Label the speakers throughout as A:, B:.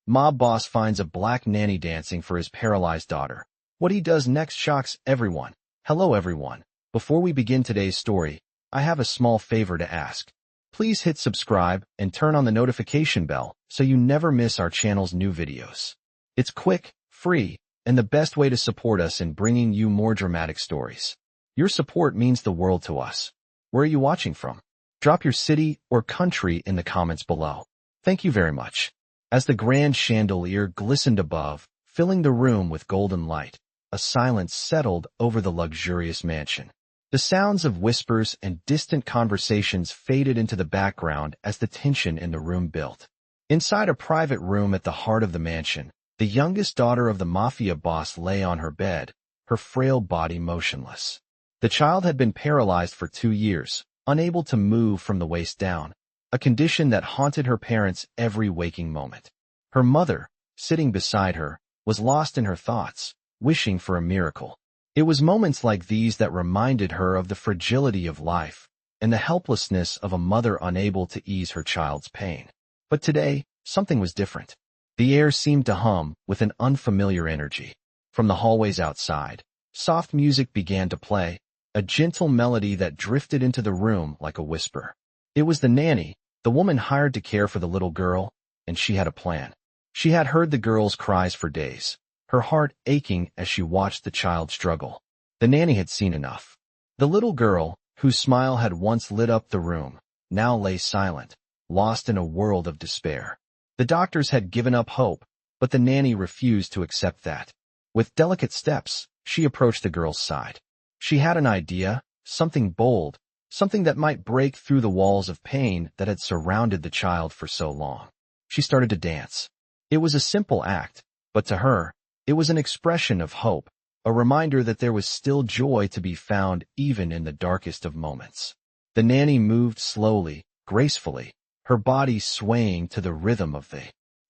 A: Mob boss finds a black nanny dancing for his paralyzed daughter. What he does next shocks everyone. Hello everyone. Before we begin today's story, I have a small favor to ask. Please hit subscribe and turn on the notification bell so you never miss our channel's new videos. It's quick, free, and the best way to support us in bringing you more dramatic stories. Your support means the world to us. Where are you watching from? Drop your city or country in the comments below. Thank you very much. As the grand chandelier glistened above, filling the room with golden light, a silence settled over the luxurious mansion. The sounds of whispers and distant conversations faded into the background as the tension in the room built. Inside a private room at the heart of the mansion, the youngest daughter of the mafia boss lay on her bed, her frail body motionless. The child had been paralyzed for 2 years, unable to move from the waist down, a condition that haunted her parents every waking moment. Her mother, sitting beside her, was lost in her thoughts, wishing for a miracle. It was moments like these that reminded her of the fragility of life and the helplessness of a mother unable to ease her child's pain. But today, something was different. The air seemed to hum with an unfamiliar energy. From the hallways outside, soft music began to play, a gentle melody that drifted into the room like a whisper. It was the nanny, the woman hired to care for the little girl, and she had a plan. She had heard the girl's cries for days, her heart aching as she watched the child struggle. The nanny had seen enough. The little girl, whose smile had once lit up the room, now lay silent, lost in a world of despair. The doctors had given up hope, but the nanny refused to accept that. With delicate steps, she approached the girl's side. She had an idea, something bold, something that might break through the walls of pain that had surrounded the child for so long. She started to dance. It was a simple act, but to her, it was an expression of hope, a reminder that there was still joy to be found even in the darkest of moments. The nanny moved slowly, gracefully, her body swaying to the rhythm of the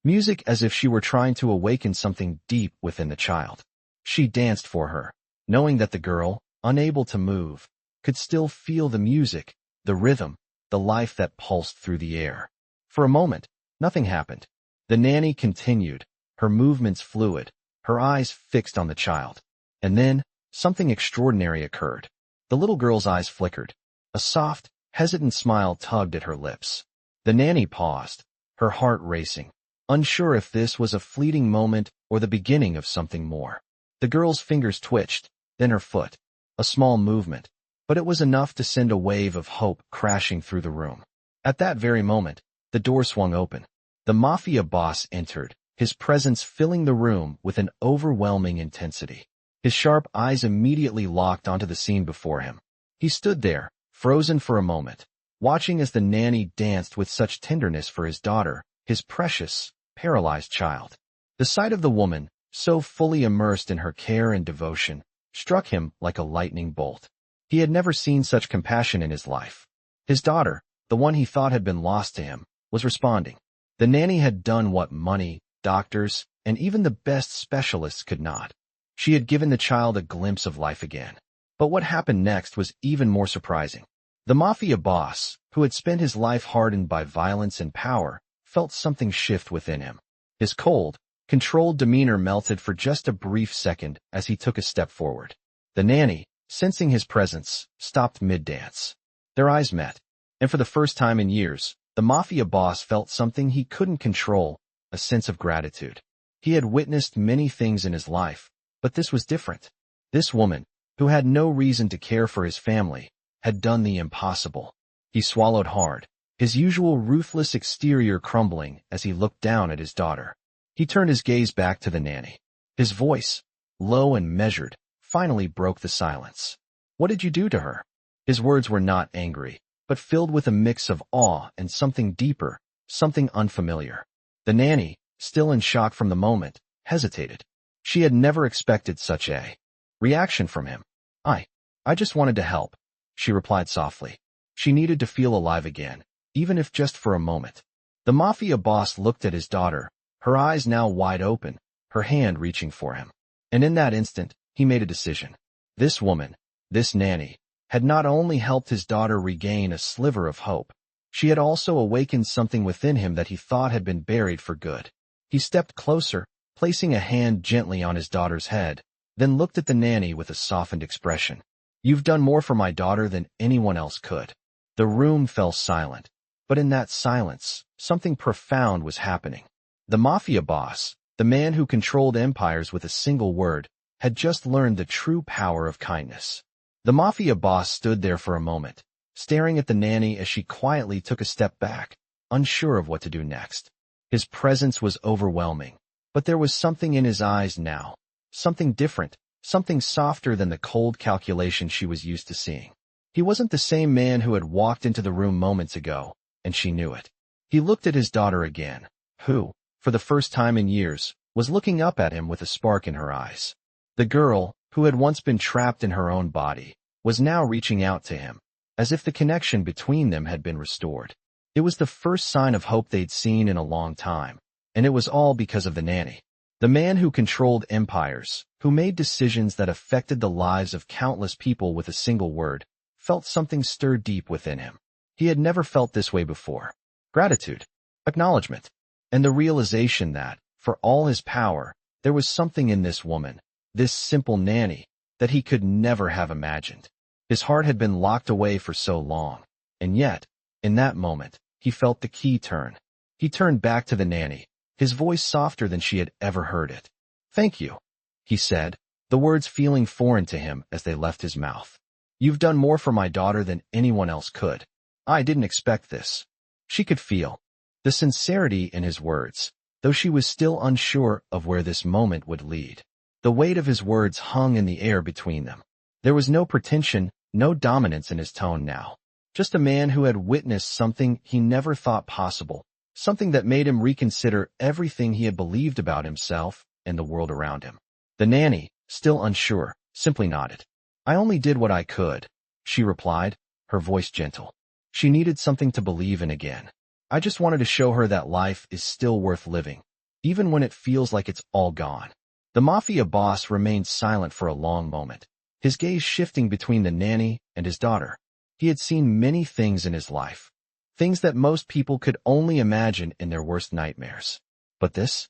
A: music as if she were trying to awaken something deep within the child. She danced for her, knowing that the girl, unable to move, could still feel the music, the rhythm, the life that pulsed through the air. For a moment, nothing happened. The nanny continued, her movements fluid, her eyes fixed on the child. And then, something extraordinary occurred. The little girl's eyes flickered. A soft, hesitant smile tugged at her lips. The nanny paused, her heart racing, unsure if this was a fleeting moment or the beginning of something more. The girl's fingers twitched, then her foot. A small movement, but it was enough to send a wave of hope crashing through the room. At that very moment, the door swung open. The mafia boss entered, his presence filling the room with an overwhelming intensity. His sharp eyes immediately locked onto the scene before him. He stood there, frozen for a moment, watching as the nanny danced with such tenderness for his daughter, his precious, paralyzed child. The sight of the woman, so fully immersed in her care and devotion, struck him like a lightning bolt. He had never seen such compassion in his life. His daughter, the one he thought had been lost to him, was responding. The nanny had done what money, doctors, and even the best specialists could not. She had given the child a glimpse of life again. But what happened next was even more surprising. The mafia boss, who had spent his life hardened by violence and power, felt something shift within him. His cold, controlled demeanor melted for just a brief second as he took a step forward. The nanny, sensing his presence, stopped mid-dance. Their eyes met, and for the first time in years, the mafia boss felt something he couldn't control, a sense of gratitude. He had witnessed many things in his life, but this was different. This woman, who had no reason to care for his family, had done the impossible. He swallowed hard, his usual ruthless exterior crumbling as he looked down at his daughter. He turned his gaze back to the nanny. His voice, low and measured, finally broke the silence. "What did you do to her?" His words were not angry, but filled with a mix of awe and something deeper, something unfamiliar. The nanny, still in shock from the moment, hesitated. She had never expected such a reaction from him. I just wanted to help," she replied softly. She needed to feel alive again, even if just for a moment. The mafia boss looked at his daughter, her eyes now wide open, her hand reaching for him. And in that instant, he made a decision. This woman, this nanny, had not only helped his daughter regain a sliver of hope, she had also awakened something within him that he thought had been buried for good. He stepped closer, placing a hand gently on his daughter's head, then looked at the nanny with a softened expression. You've done more for my daughter than anyone else could. The room fell silent, but in that silence, something profound was happening. The mafia boss, the man who controlled empires with a single word, had just learned the true power of kindness. The mafia boss stood there for a moment, staring at the nanny as she quietly took a step back, unsure of what to do next. His presence was overwhelming, but there was something in his eyes now, something different, something softer than the cold calculation she was used to seeing. He wasn't the same man who had walked into the room moments ago, and she knew it. He looked at his daughter again, who, for the first time in years, was looking up at him with a spark in her eyes. The girl, who had once been trapped in her own body, was now reaching out to him, as if the connection between them had been restored. It was the first sign of hope they'd seen in a long time, and it was all because of the nanny. The man who controlled empires, who made decisions that affected the lives of countless people with a single word, felt something stir deep within him. He had never felt this way before. Gratitude, acknowledgement, and the realization that, for all his power, there was something in this woman, this simple nanny, that he could never have imagined. His heart had been locked away for so long, and yet, in that moment, he felt the key turn. He turned back to the nanny, his voice softer than she had ever heard it. Thank you, he said, the words feeling foreign to him as they left his mouth. You've done more for my daughter than anyone else could. I didn't expect this. She could feel the sincerity in his words, though she was still unsure of where this moment would lead. The weight of his words hung in the air between them. There was no pretension, no dominance in his tone now. Just a man who had witnessed something he never thought possible, something that made him reconsider everything he had believed about himself and the world around him. The nanny, still unsure, simply nodded. I only did what I could, she replied, her voice gentle. She needed something to believe in again. I just wanted to show her that life is still worth living, even when it feels like it's all gone. The mafia boss remained silent for a long moment, his gaze shifting between the nanny and his daughter. He had seen many things in his life, things that most people could only imagine in their worst nightmares. But this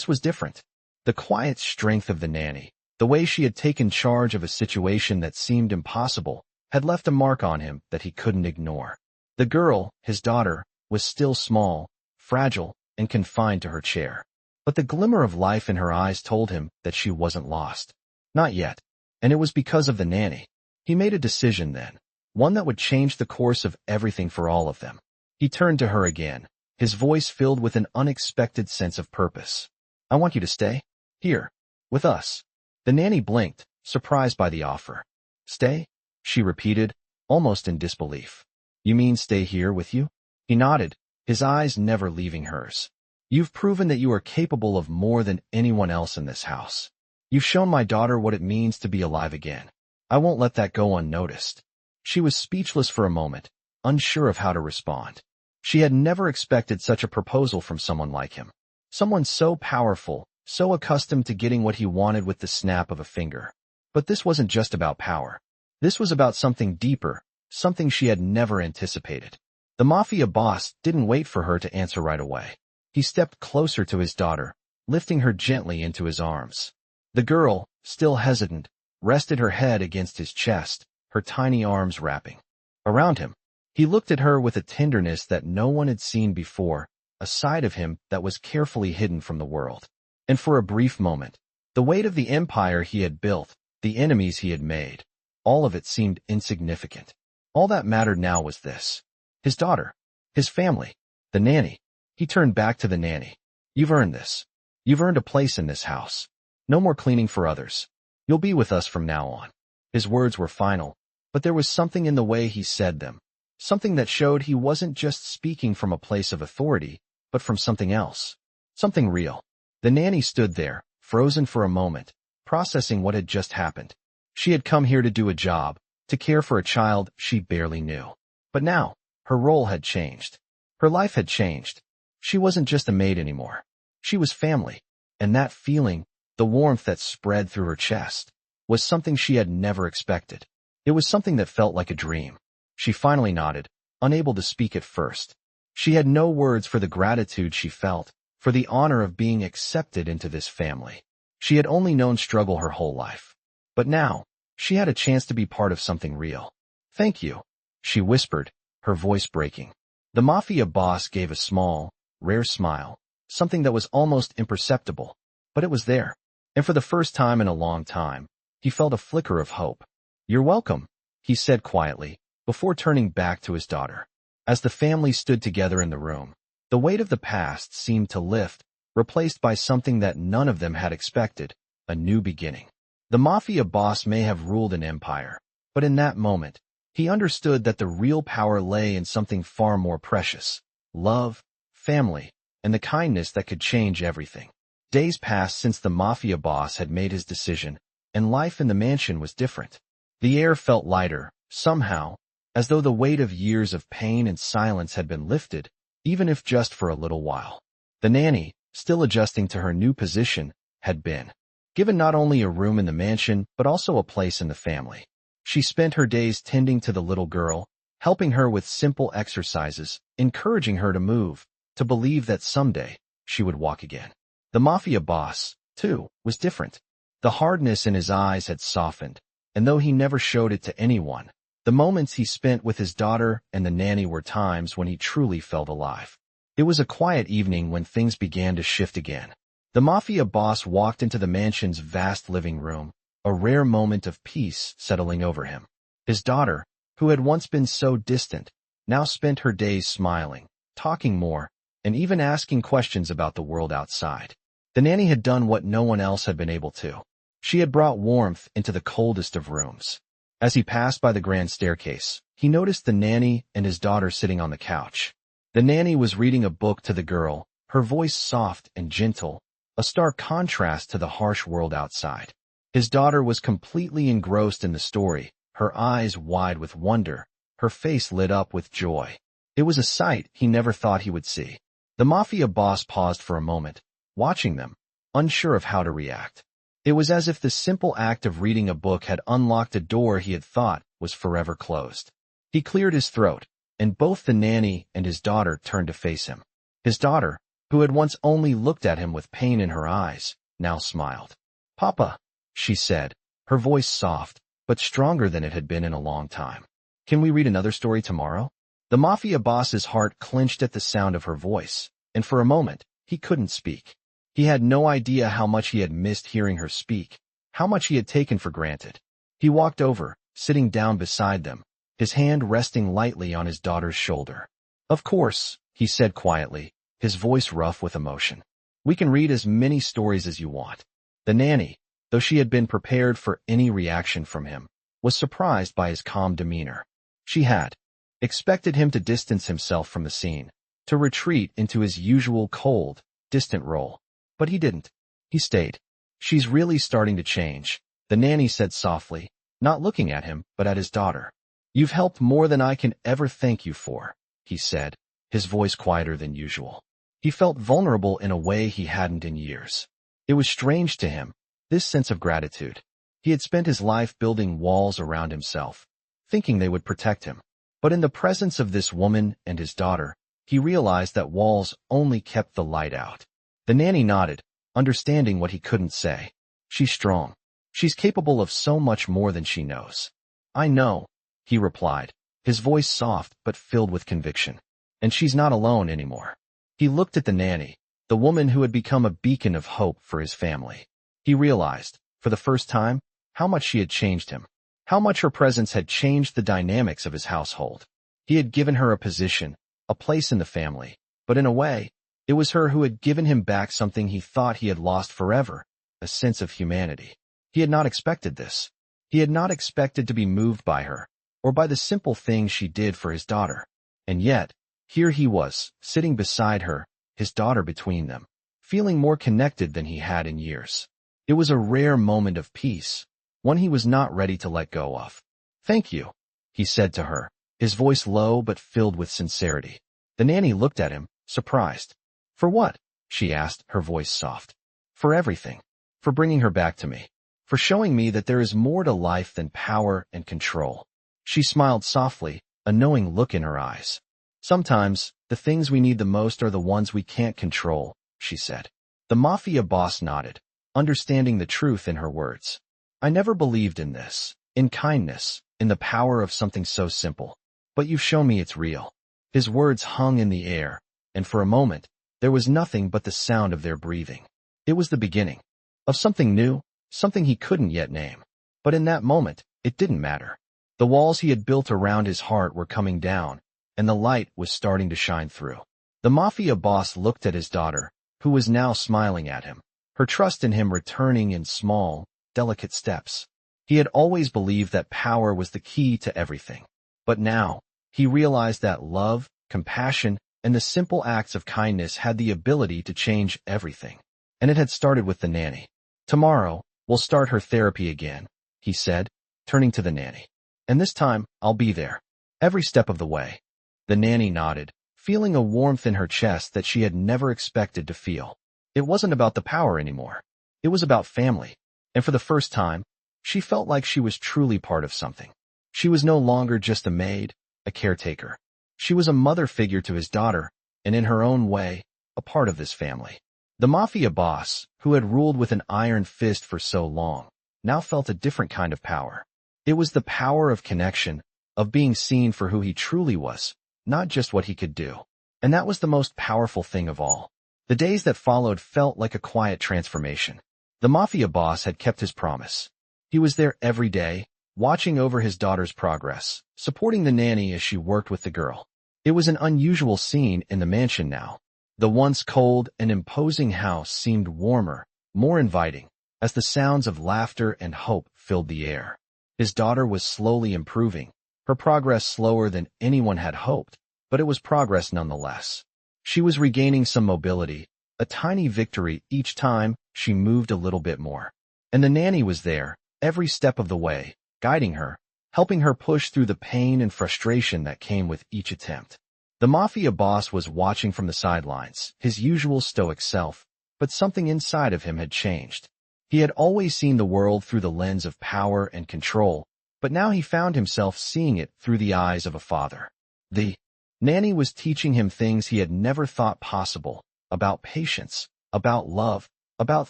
A: was different. The quiet strength of the nanny, the way she had taken charge of a situation that seemed impossible, had left a mark on him that he couldn't ignore. The girl, his daughter, was still small, fragile, and confined to her chair. But the glimmer of life in her eyes told him that she wasn't lost. Not yet. And it was because of the nanny. He made a decision then, one that would change the course of everything for all of them. He turned to her again, his voice filled with an unexpected sense of purpose. I want you to stay here, with us. The nanny blinked, surprised by the offer. Stay? She repeated, almost in disbelief. You mean stay here with you? He nodded, his eyes never leaving hers. You've proven that you are capable of more than anyone else in this house. You've shown my daughter what it means to be alive again. I won't let that go unnoticed. She was speechless for a moment, unsure of how to respond. She had never expected such a proposal from someone like him. Someone so powerful, so accustomed to getting what he wanted with the snap of a finger. But this wasn't just about power. This was about something deeper, something she had never anticipated. The mafia boss didn't wait for her to answer right away. He stepped closer to his daughter, lifting her gently into his arms. The girl, still hesitant, rested her head against his chest, her tiny arms wrapping around him. He looked at her with a tenderness that no one had seen before, a side of him that was carefully hidden from the world. And for a brief moment, the weight of the empire he had built, the enemies he had made, all of it seemed insignificant. All that mattered now was this. His daughter, his family, the nanny. He turned back to the nanny. You've earned this. You've earned a place in this house. No more cleaning for others. You'll be with us from now on. His words were final, but there was something in the way he said them, something that showed he wasn't just speaking from a place of authority, but from something else, something real. The nanny stood there, frozen for a moment, processing what had just happened. She had come here to do a job, to care for a child she barely knew. But now, her role had changed. Her life had changed. She wasn't just a maid anymore. She was family. And that feeling, the warmth that spread through her chest, was something she had never expected. It was something that felt like a dream. She finally nodded, unable to speak at first. She had no words for the gratitude she felt, for the honor of being accepted into this family. She had only known struggle her whole life. But now, she had a chance to be part of something real. "Thank you," she whispered, her voice breaking. The mafia boss gave a small, rare smile, something that was almost imperceptible, but it was there. And for the first time in a long time, he felt a flicker of hope. "You're welcome," he said quietly, before turning back to his daughter. As the family stood together in the room, the weight of the past seemed to lift, replaced by something that none of them had expected, a new beginning. The mafia boss may have ruled an empire, but in that moment, he understood that the real power lay in something far more precious: love, family, and the kindness that could change everything. Days passed since the mafia boss had made his decision, and life in the mansion was different. The air felt lighter, somehow, as though the weight of years of pain and silence had been lifted, even if just for a little while. The nanny, still adjusting to her new position, had been given not only a room in the mansion but also a place in the family. She spent her days tending to the little girl, helping her with simple exercises, encouraging her to move, to believe that someday she would walk again. The mafia boss, too, was different. The hardness in his eyes had softened, and though he never showed it to anyone, the moments he spent with his daughter and the nanny were times when he truly felt alive. It was a quiet evening when things began to shift again. The mafia boss walked into the mansion's vast living room, a rare moment of peace settling over him. His daughter, who had once been so distant, now spent her days smiling, talking more, and even asking questions about the world outside. The nanny had done what no one else had been able to. She had brought warmth into the coldest of rooms. As he passed by the grand staircase, he noticed the nanny and his daughter sitting on the couch. The nanny was reading a book to the girl, her voice soft and gentle, a stark contrast to the harsh world outside. His daughter was completely engrossed in the story, her eyes wide with wonder, her face lit up with joy. It was a sight he never thought he would see. The mafia boss paused for a moment, watching them, unsure of how to react. It was as if the simple act of reading a book had unlocked a door he had thought was forever closed. He cleared his throat, and both the nanny and his daughter turned to face him. His daughter, who had once only looked at him with pain in her eyes, now smiled. "Papa," she said, her voice soft, but stronger than it had been in a long time. "Can we read another story tomorrow?" The mafia boss's heart clenched at the sound of her voice, and for a moment, he couldn't speak. He had no idea how much he had missed hearing her speak, how much he had taken for granted. He walked over, sitting down beside them, his hand resting lightly on his daughter's shoulder. "Of course," he said quietly, his voice rough with emotion. "We can read as many stories as you want." The nanny, though she had been prepared for any reaction from him, was surprised by his calm demeanor. She had expected him to distance himself from the scene, to retreat into his usual cold, distant role. But he didn't. He stayed. "She's really starting to change," the nanny said softly, not looking at him, but at his daughter. "You've helped more than I can ever thank you for," he said, his voice quieter than usual. He felt vulnerable in a way he hadn't in years. It was strange to him, this sense of gratitude. He had spent his life building walls around himself, thinking they would protect him. But in the presence of this woman and his daughter, he realized that walls only kept the light out. The nanny nodded, understanding what he couldn't say. "She's strong. She's capable of so much more than she knows." "I know," he replied, his voice soft but filled with conviction. "And she's not alone anymore." He looked at the nanny, the woman who had become a beacon of hope for his family. He realized, for the first time, how much she had changed him, how much her presence had changed the dynamics of his household. He had given her a position, a place in the family, but in a way, it was her who had given him back something he thought he had lost forever, a sense of humanity. He had not expected this. He had not expected to be moved by her, or by the simple things she did for his daughter. And yet, here he was, sitting beside her, his daughter between them, feeling more connected than he had in years. It was a rare moment of peace, one he was not ready to let go of. "Thank you," he said to her, his voice low but filled with sincerity. The nanny looked at him, surprised. "For what?" she asked, her voice soft. "For everything. For bringing her back to me. For showing me that there is more to life than power and control." She smiled softly, a knowing look in her eyes. "Sometimes, the things we need the most are the ones we can't control," she said. The mafia boss nodded, understanding the truth in her words. I never believed in this, in kindness, in the power of something so simple. But you've shown me it's real. His words hung in the air, and for a moment, there was nothing but the sound of their breathing. It was the beginning of something new, something he couldn't yet name. But in that moment, it didn't matter. The walls he had built around his heart were coming down, and the light was starting to shine through. The mafia boss looked at his daughter, who was now smiling at him, her trust in him returning in small, delicate steps. He had always believed that power was the key to everything. But now, he realized that love, compassion, and the simple acts of kindness had the ability to change everything. And it had started with the nanny. Tomorrow, we'll start her therapy again, he said, turning to the nanny. And this time, I'll be there. Every step of the way. The nanny nodded, feeling a warmth in her chest that she had never expected to feel. It wasn't about the power anymore. It was about family. And for the first time, she felt like she was truly part of something. She was no longer just a maid, a caretaker. She was a mother figure to his daughter, and in her own way, a part of this family. The mafia boss, who had ruled with an iron fist for so long, now felt a different kind of power. It was the power of connection, of being seen for who he truly was, not just what he could do. And that was the most powerful thing of all. The days that followed felt like a quiet transformation. The mafia boss had kept his promise. He was there every day, watching over his daughter's progress, supporting the nanny as she worked with the girl. It was an unusual scene in the mansion now. The once cold and imposing house seemed warmer, more inviting, as the sounds of laughter and hope filled the air. His daughter was slowly improving, her progress slower than anyone had hoped, but it was progress nonetheless. She was regaining some mobility, a tiny victory each time she moved a little bit more. And the nanny was there, every step of the way, guiding her, helping her push through the pain and frustration that came with each attempt. The mafia boss was watching from the sidelines, his usual stoic self, but something inside of him had changed. He had always seen the world through the lens of power and control, but now he found himself seeing it through the eyes of a father. The nanny was teaching him things he had never thought possible, about patience, about love, about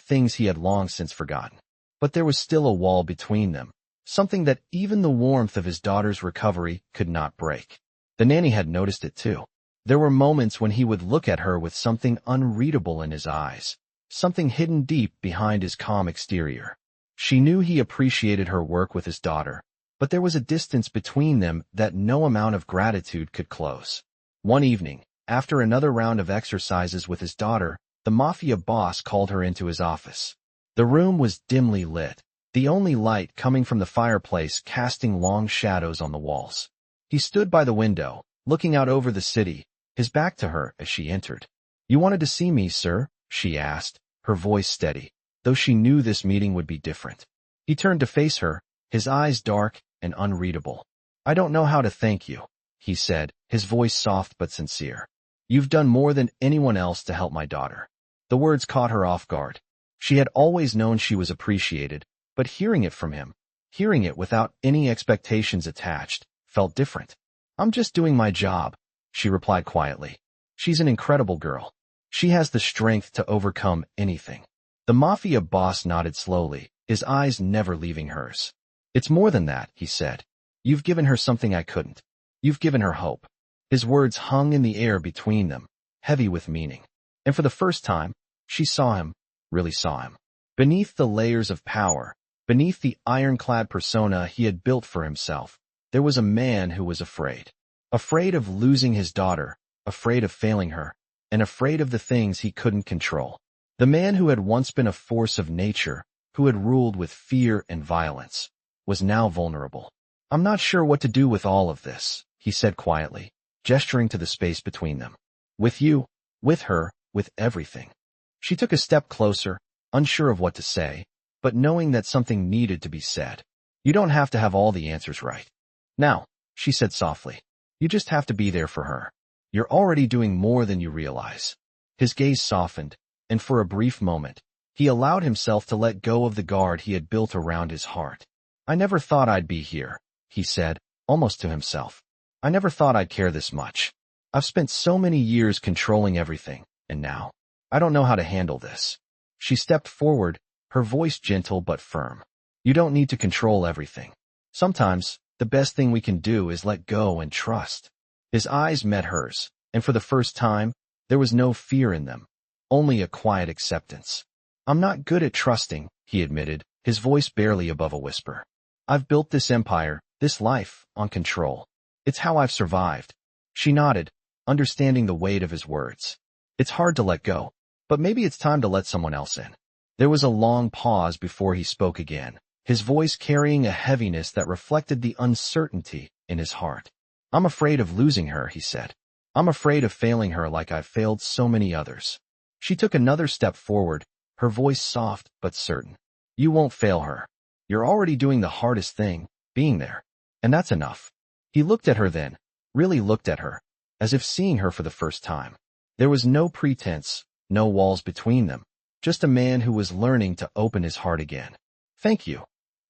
A: things he had long since forgotten. But there was still a wall between them, something that even the warmth of his daughter's recovery could not break. The nanny had noticed it too. There were moments when he would look at her with something unreadable in his eyes, something hidden deep behind his calm exterior. She knew he appreciated her work with his daughter, but there was a distance between them that no amount of gratitude could close. One evening, after another round of exercises with his daughter, the mafia boss called her into his office. The room was dimly lit, the only light coming from the fireplace casting long shadows on the walls. He stood by the window, looking out over the city, his back to her as she entered. "You wanted to see me, sir?" she asked, her voice steady, though she knew this meeting would be different. He turned to face her, his eyes dark and unreadable. "I don't know how to thank you," he said, his voice soft but sincere. "You've done more than anyone else to help my daughter." The words caught her off guard. She had always known she was appreciated, but hearing it from him, hearing it without any expectations attached, felt different. "I'm just doing my job," she replied quietly. "She's an incredible girl. She has the strength to overcome anything." The mafia boss nodded slowly, his eyes never leaving hers. "It's more than that," he said. "You've given her something I couldn't. You've given her hope." His words hung in the air between them, heavy with meaning. And for the first time, she saw him, really saw him. Beneath the layers of power, beneath the ironclad persona he had built for himself, there was a man who was afraid. Afraid of losing his daughter, afraid of failing her, and afraid of the things he couldn't control. The man who had once been a force of nature, who had ruled with fear and violence, was now vulnerable. "I'm not sure what to do with all of this," he said quietly, gesturing to the space between them. "With you, with her, with everything." She took a step closer, unsure of what to say, but knowing that something needed to be said. "You don't have to have all the answers right now," she said softly. "You just have to be there for her. You're already doing more than you realize." His gaze softened, and for a brief moment, he allowed himself to let go of the guard he had built around his heart. "I never thought I'd be here," he said, almost to himself. "I never thought I'd care this much. I've spent so many years controlling everything, and now I don't know how to handle this. She stepped forward, her voice gentle but firm. You don't need to control everything. Sometimes, the best thing we can do is let go and trust. His eyes met hers, and for the first time, there was no fear in them, only a quiet acceptance. I'm not good at trusting, he admitted, his voice barely above a whisper. I've built this empire, this life, on control. It's how I've survived. She nodded, understanding the weight of his words. It's hard to let go, but maybe it's time to let someone else in. There was a long pause before he spoke again, his voice carrying a heaviness that reflected the uncertainty in his heart. I'm afraid of losing her, he said. I'm afraid of failing her like I've failed so many others. She took another step forward, her voice soft but certain. You won't fail her. You're already doing the hardest thing, being there. And that's enough. He looked at her then, really looked at her, as if seeing her for the first time. There was no pretense, no walls between them, just a man who was learning to open his heart again. Thank you,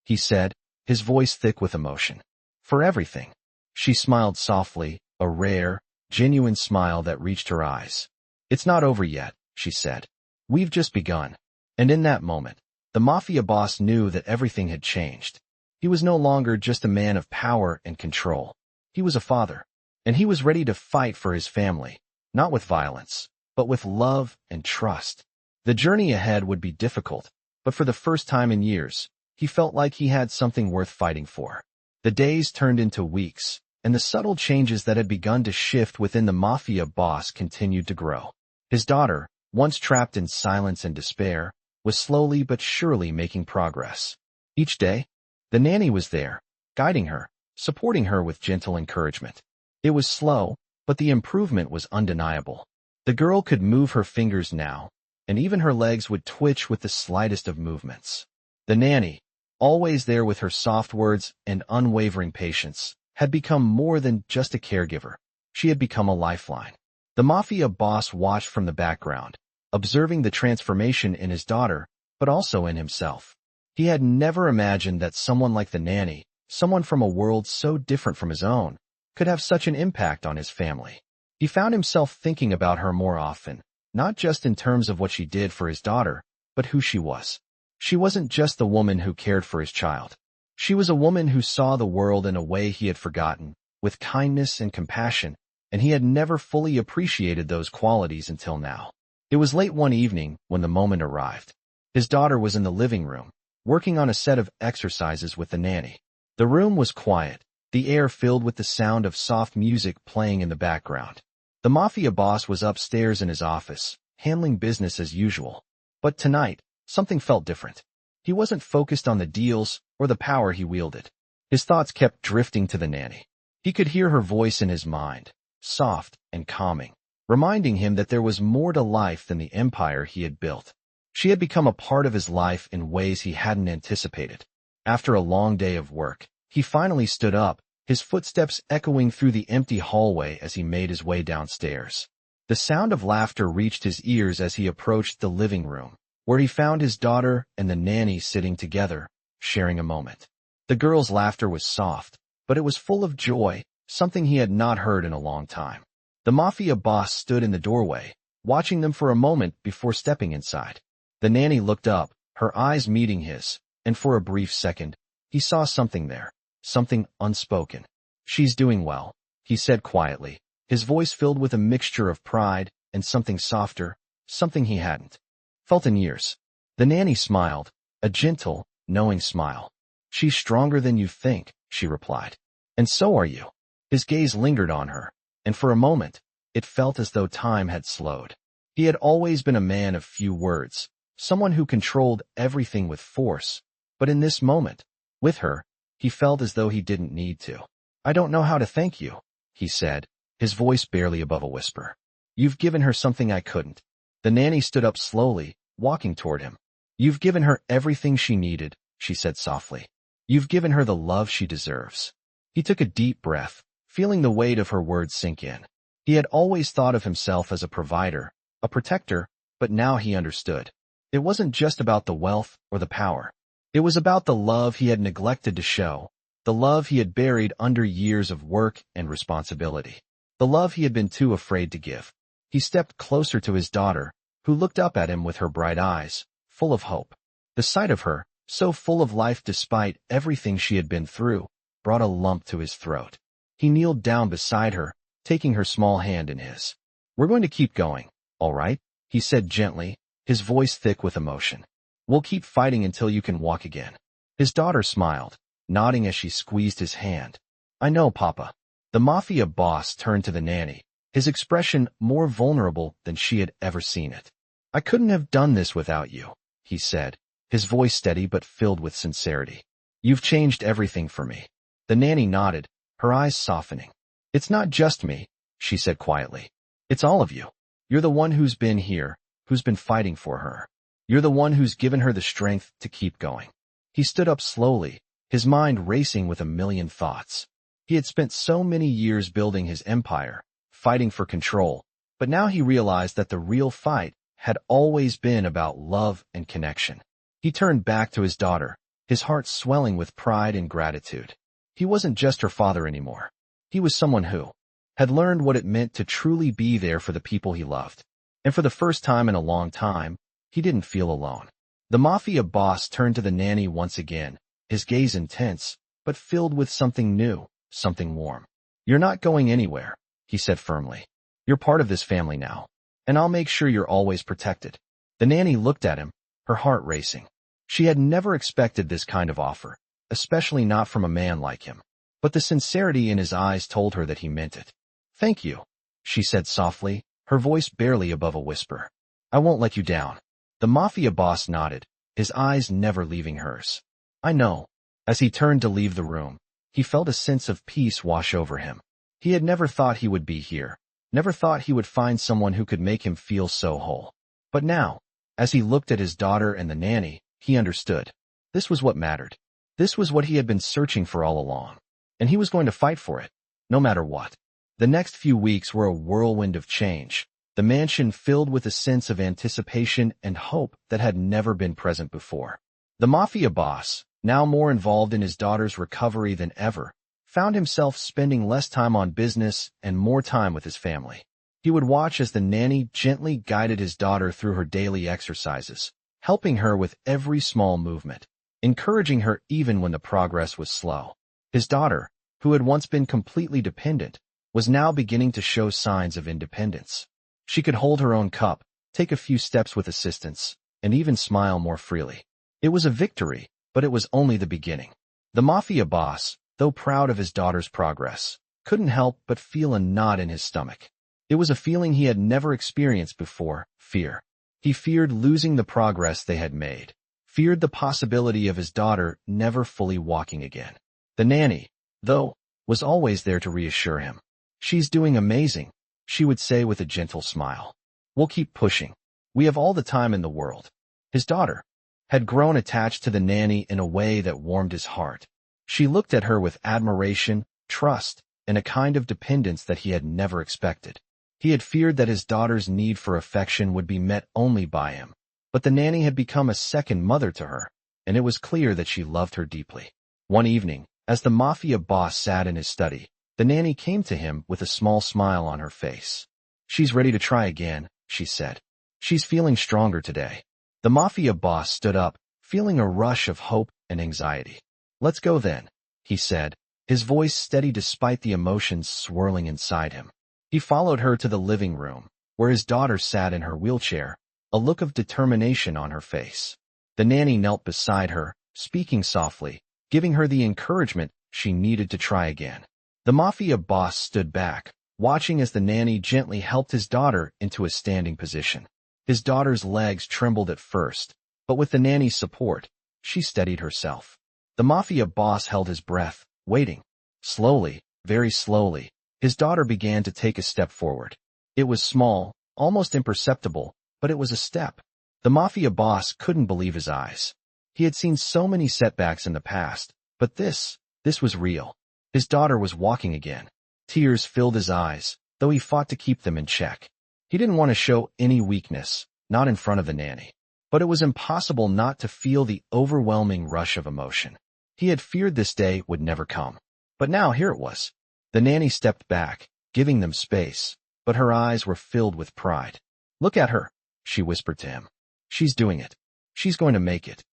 A: he said, his voice thick with emotion. For everything. She smiled softly, a rare, genuine smile that reached her eyes. It's not over yet, she said. We've just begun. And in that moment, the mafia boss knew that everything had changed. He was no longer just a man of power and control. He was a father, and he was ready to fight for his family, not with violence, but with love and trust. The journey ahead would be difficult, but for the first time in years, he felt like he had something worth fighting for. The days turned into weeks, and the subtle changes that had begun to shift within the mafia boss continued to grow. His daughter, once trapped in silence and despair, was slowly but surely making progress. Each day, the nanny was there, guiding her, supporting her with gentle encouragement. It was slow, but the improvement was undeniable. The girl could move her fingers now, and even her legs would twitch with the slightest of movements. The nanny, always there with her soft words and unwavering patience, had become more than just a caregiver. She had become a lifeline. The mafia boss watched from the background, observing the transformation in his daughter, but also in himself. He had never imagined that someone like the nanny, someone from a world so different from his own, could have such an impact on his family. He found himself thinking about her more often, not just in terms of what she did for his daughter, but who she was. She wasn't just the woman who cared for his child. She was a woman who saw the world in a way he had forgotten, with kindness and compassion, and he had never fully appreciated those qualities until now. It was late one evening when the moment arrived. His daughter was in the living room, working on a set of exercises with the nanny. The room was quiet, the air filled with the sound of soft music playing in the background. The mafia boss was upstairs in his office, handling business as usual. But tonight, something felt different. He wasn't focused on the deals or the power he wielded. His thoughts kept drifting to the nanny. He could hear her voice in his mind, soft and calming, reminding him that there was more to life than the empire he had built. She had become a part of his life in ways he hadn't anticipated. After a long day of work, he finally stood up, his footsteps echoing through the empty hallway as he made his way downstairs. The sound of laughter reached his ears as he approached the living room, where he found his daughter and the nanny sitting together, sharing a moment. The girl's laughter was soft, but it was full of joy, something he had not heard in a long time. The mafia boss stood in the doorway, watching them for a moment before stepping inside. The nanny looked up, her eyes meeting his, and for a brief second, he saw something there, something unspoken. She's doing well, he said quietly, his voice filled with a mixture of pride and something softer, something he hadn't felt in years. The nanny smiled, a gentle, knowing smile. She's stronger than you think, she replied. And so are you. His gaze lingered on her, and for a moment, it felt as though time had slowed. He had always been a man of few words, someone who controlled everything with force, but in this moment, with her, he felt as though he didn't need to. I don't know how to thank you, he said, his voice barely above a whisper. You've given her something I couldn't. The nanny stood up slowly, walking toward him. You've given her everything she needed, she said softly. You've given her the love she deserves. He took a deep breath, feeling the weight of her words sink in. He had always thought of himself as a provider, a protector, but now he understood. It wasn't just about the wealth or the power. It was about the love he had neglected to show, the love he had buried under years of work and responsibility, the love he had been too afraid to give. He stepped closer to his daughter, who looked up at him with her bright eyes, full of hope. The sight of her, so full of life despite everything she had been through, brought a lump to his throat. He kneeled down beside her, taking her small hand in his. "We're going to keep going, all right?" he said gently, his voice thick with emotion. "We'll keep fighting until you can walk again." His daughter smiled, nodding as she squeezed his hand. "I know, Papa." The mafia boss turned to the nanny, his expression more vulnerable than she had ever seen it. "I couldn't have done this without you," he said, his voice steady but filled with sincerity. "You've changed everything for me." The nanny nodded, her eyes softening. "It's not just me," she said quietly. "It's all of you. You're the one who's been here, who's been fighting for her. You're the one who's given her the strength to keep going." He stood up slowly, his mind racing with a million thoughts. He had spent so many years building his empire, fighting for control, but now he realized that the real fight had always been about love and connection. He turned back to his daughter, his heart swelling with pride and gratitude. He wasn't just her father anymore. He was someone who had learned what it meant to truly be there for the people he loved. And for the first time in a long time, he didn't feel alone. The mafia boss turned to the nanny once again, his gaze intense, but filled with something new, something warm. "You're not going anywhere," he said firmly. "You're part of this family now, and I'll make sure you're always protected." The nanny looked at him, her heart racing. She had never expected this kind of offer, especially not from a man like him. But the sincerity in his eyes told her that he meant it. "Thank you," she said softly, her voice barely above a whisper. "I won't let you down." The mafia boss nodded, his eyes never leaving hers. "I know." As he turned to leave the room, he felt a sense of peace wash over him. He had never thought he would be here, never thought he would find someone who could make him feel so whole. But now, as he looked at his daughter and the nanny, he understood. This was what mattered. This was what he had been searching for all along. And he was going to fight for it, no matter what. The next few weeks were a whirlwind of change, the mansion filled with a sense of anticipation and hope that had never been present before. The mafia boss, now more involved in his daughter's recovery than ever, found himself spending less time on business and more time with his family. He would watch as the nanny gently guided his daughter through her daily exercises, helping her with every small movement, encouraging her even when the progress was slow. His daughter, who had once been completely dependent, was now beginning to show signs of independence. She could hold her own cup, take a few steps with assistance, and even smile more freely. It was a victory, but it was only the beginning. The mafia boss, though proud of his daughter's progress, couldn't help but feel a knot in his stomach. It was a feeling he had never experienced before, fear. He feared losing the progress they had made, feared the possibility of his daughter never fully walking again. The nanny, though, was always there to reassure him. "She's doing amazing," she would say with a gentle smile. "We'll keep pushing. We have all the time in the world." His daughter had grown attached to the nanny in a way that warmed his heart. She looked at her with admiration, trust, and a kind of dependence that he had never expected. He had feared that his daughter's need for affection would be met only by him, but the nanny had become a second mother to her, and it was clear that she loved her deeply. One evening, as the mafia boss sat in his study, the nanny came to him with a small smile on her face. "She's ready to try again," she said. "She's feeling stronger today." The mafia boss stood up, feeling a rush of hope and anxiety. "Let's go then," he said, his voice steady despite the emotions swirling inside him. He followed her to the living room, where his daughter sat in her wheelchair, a look of determination on her face. The nanny knelt beside her, speaking softly, giving her the encouragement she needed to try again. The mafia boss stood back, watching as the nanny gently helped his daughter into a standing position. His daughter's legs trembled at first, but with the nanny's support, she steadied herself. The mafia boss held his breath, waiting. Slowly, very slowly, his daughter began to take a step forward. It was small, almost imperceptible, but it was a step. The mafia boss couldn't believe his eyes. He had seen so many setbacks in the past, but this was real. His daughter was walking again. Tears filled his eyes, though he fought to keep them in check. He didn't want to show any weakness, not in front of the nanny. But it was impossible not to feel the overwhelming rush of emotion. He had feared this day would never come. But now here it was. The nanny stepped back, giving them space, but her eyes were filled with pride. "Look at her," she whispered to him. She's doing it. She's going to make it.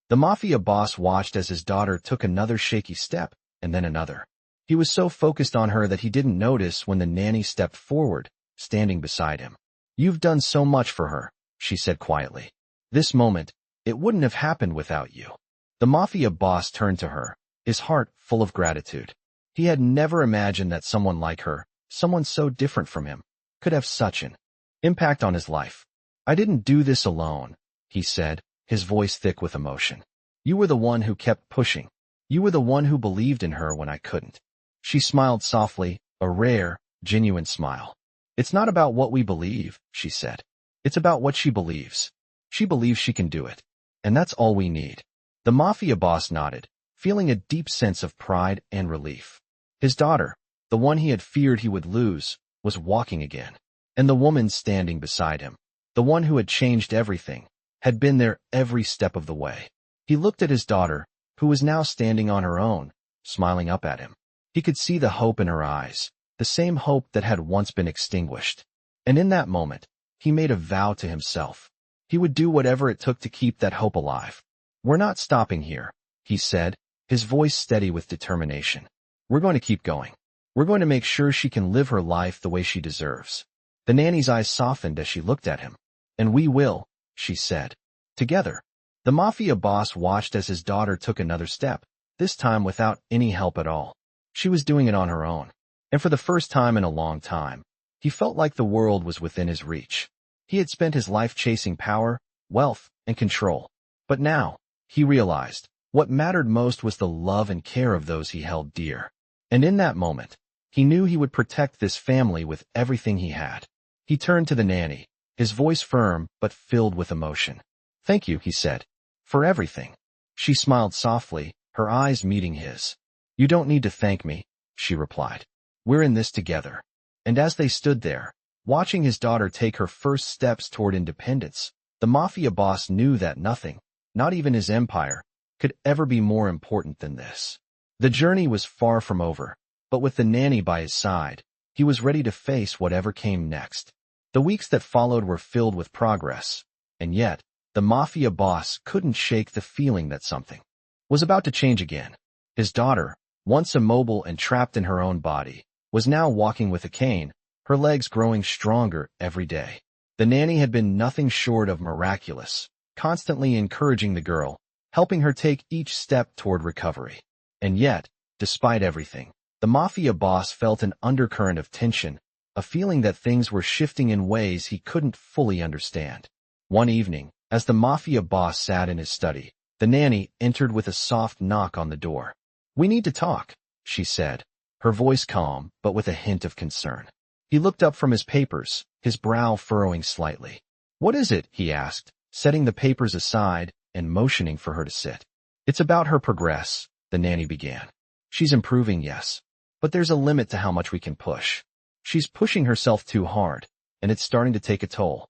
A: The mafia boss watched as his daughter took another shaky step, and then another. He was so focused on her that he didn't notice when the nanny stepped forward, standing beside him. You've done so much for her, she said quietly. This moment, it wouldn't have happened without you. The mafia boss turned to her, his heart full of gratitude. He had never imagined that someone like her, someone so different from him, could have such an impact on his life. I didn't do this alone, he said, his voice thick with emotion. You were the one who kept pushing. You were the one who believed in her when I couldn't. She smiled softly, a rare, genuine smile. It's not about what we believe, she said. It's about what she believes. She believes she can do it. And that's all we need. The mafia boss nodded, feeling a deep sense of pride and relief. His daughter, the one he had feared he would lose, was walking again. And the woman standing beside him, the one who had changed everything, had been there every step of the way. He looked at his daughter, who was now standing on her own, smiling up at him. He could see the hope in her eyes, the same hope that had once been extinguished. And in that moment, he made a vow to himself. He would do whatever it took to keep that hope alive. We're not stopping here, he said, his voice steady with determination. We're going to keep going. We're going to make sure she can live her life the way she deserves. The nanny's eyes softened as she looked at him. And we will, she said. Together. The mafia boss watched as his daughter took another step, this time without any help at all. She was doing it on her own. And for the first time in a long time, he felt like the world was within his reach. He had spent his life chasing power, wealth, and control. But now, he realized, what mattered most was the love and care of those he held dear. And in that moment, he knew he would protect this family with everything he had. He turned to the nanny, his voice firm but filled with emotion. Thank you, he said, for everything. She smiled softly, her eyes meeting his. You don't need to thank me, she replied. We're in this together. And as they stood there, watching his daughter take her first steps toward independence, the mafia boss knew that nothing, not even his empire, could ever be more important than this. The journey was far from over, but with the nanny by his side, he was ready to face whatever came next. The weeks that followed were filled with progress, and yet, the mafia boss couldn't shake the feeling that something was about to change again. His daughter, once immobile and trapped in her own body, was now walking with a cane, her legs growing stronger every day. The nanny had been nothing short of miraculous, constantly encouraging the girl, helping her take each step toward recovery. And yet, despite everything, the mafia boss felt an undercurrent of tension, a feeling that things were shifting in ways he couldn't fully understand. One evening, as the mafia boss sat in his study, the nanny entered with a soft knock on the door. We need to talk, she said, her voice calm but with a hint of concern. He looked up from his papers, his brow furrowing slightly. What is it? He asked, setting the papers aside and motioning for her to sit. It's about her progress, the nanny began. She's improving, yes, but there's a limit to how much we can push. She's pushing herself too hard, and it's starting to take a toll.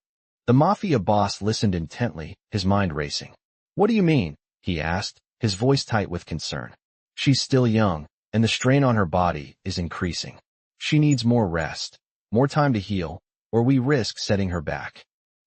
A: The mafia boss listened intently, his mind racing. What do you mean? He asked, his voice tight with concern. She's still young, and the strain on her body is increasing. She needs more rest, more time to heal, or we risk setting her back.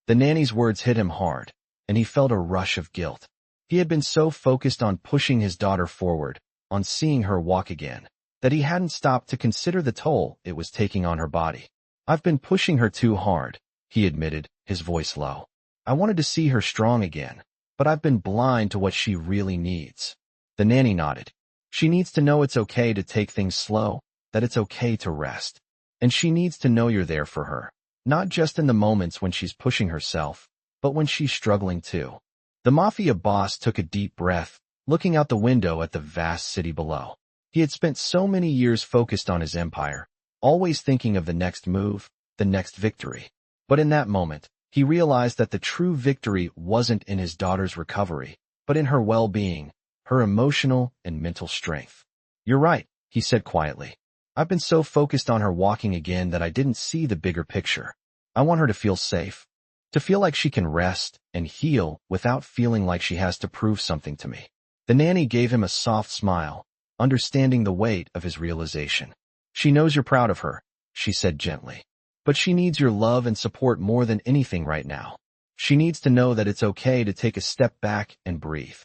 A: The nanny's words hit him hard, and he felt a rush of guilt. He had been so focused on pushing his daughter forward, on seeing her walk again, that he hadn't stopped to consider the toll it was taking on her body. I've been pushing her too hard, he admitted, his voice low. I wanted to see her strong again, but I've been blind to what she really needs. The nanny nodded. She needs to know it's okay to take things slow, that it's okay to rest. And she needs to know you're there for her, not just in the moments when she's pushing herself, but when she's struggling too. The mafia boss took a deep breath, looking out the window at the vast city below. He had spent so many years focused on his empire, always thinking of the next move, the next victory. But in that moment, he realized that the true victory wasn't in his daughter's recovery, but in her well-being, her emotional and mental strength. You're right, he said quietly. I've been so focused on her walking again that I didn't see the bigger picture. I want her to feel safe, to feel like she can rest and heal without feeling like she has to prove something to me. The nanny gave him a soft smile, understanding the weight of his realization. She knows you're proud of her, she said gently. But she needs your love and support more than anything right now. She needs to know that it's okay to take a step back and breathe.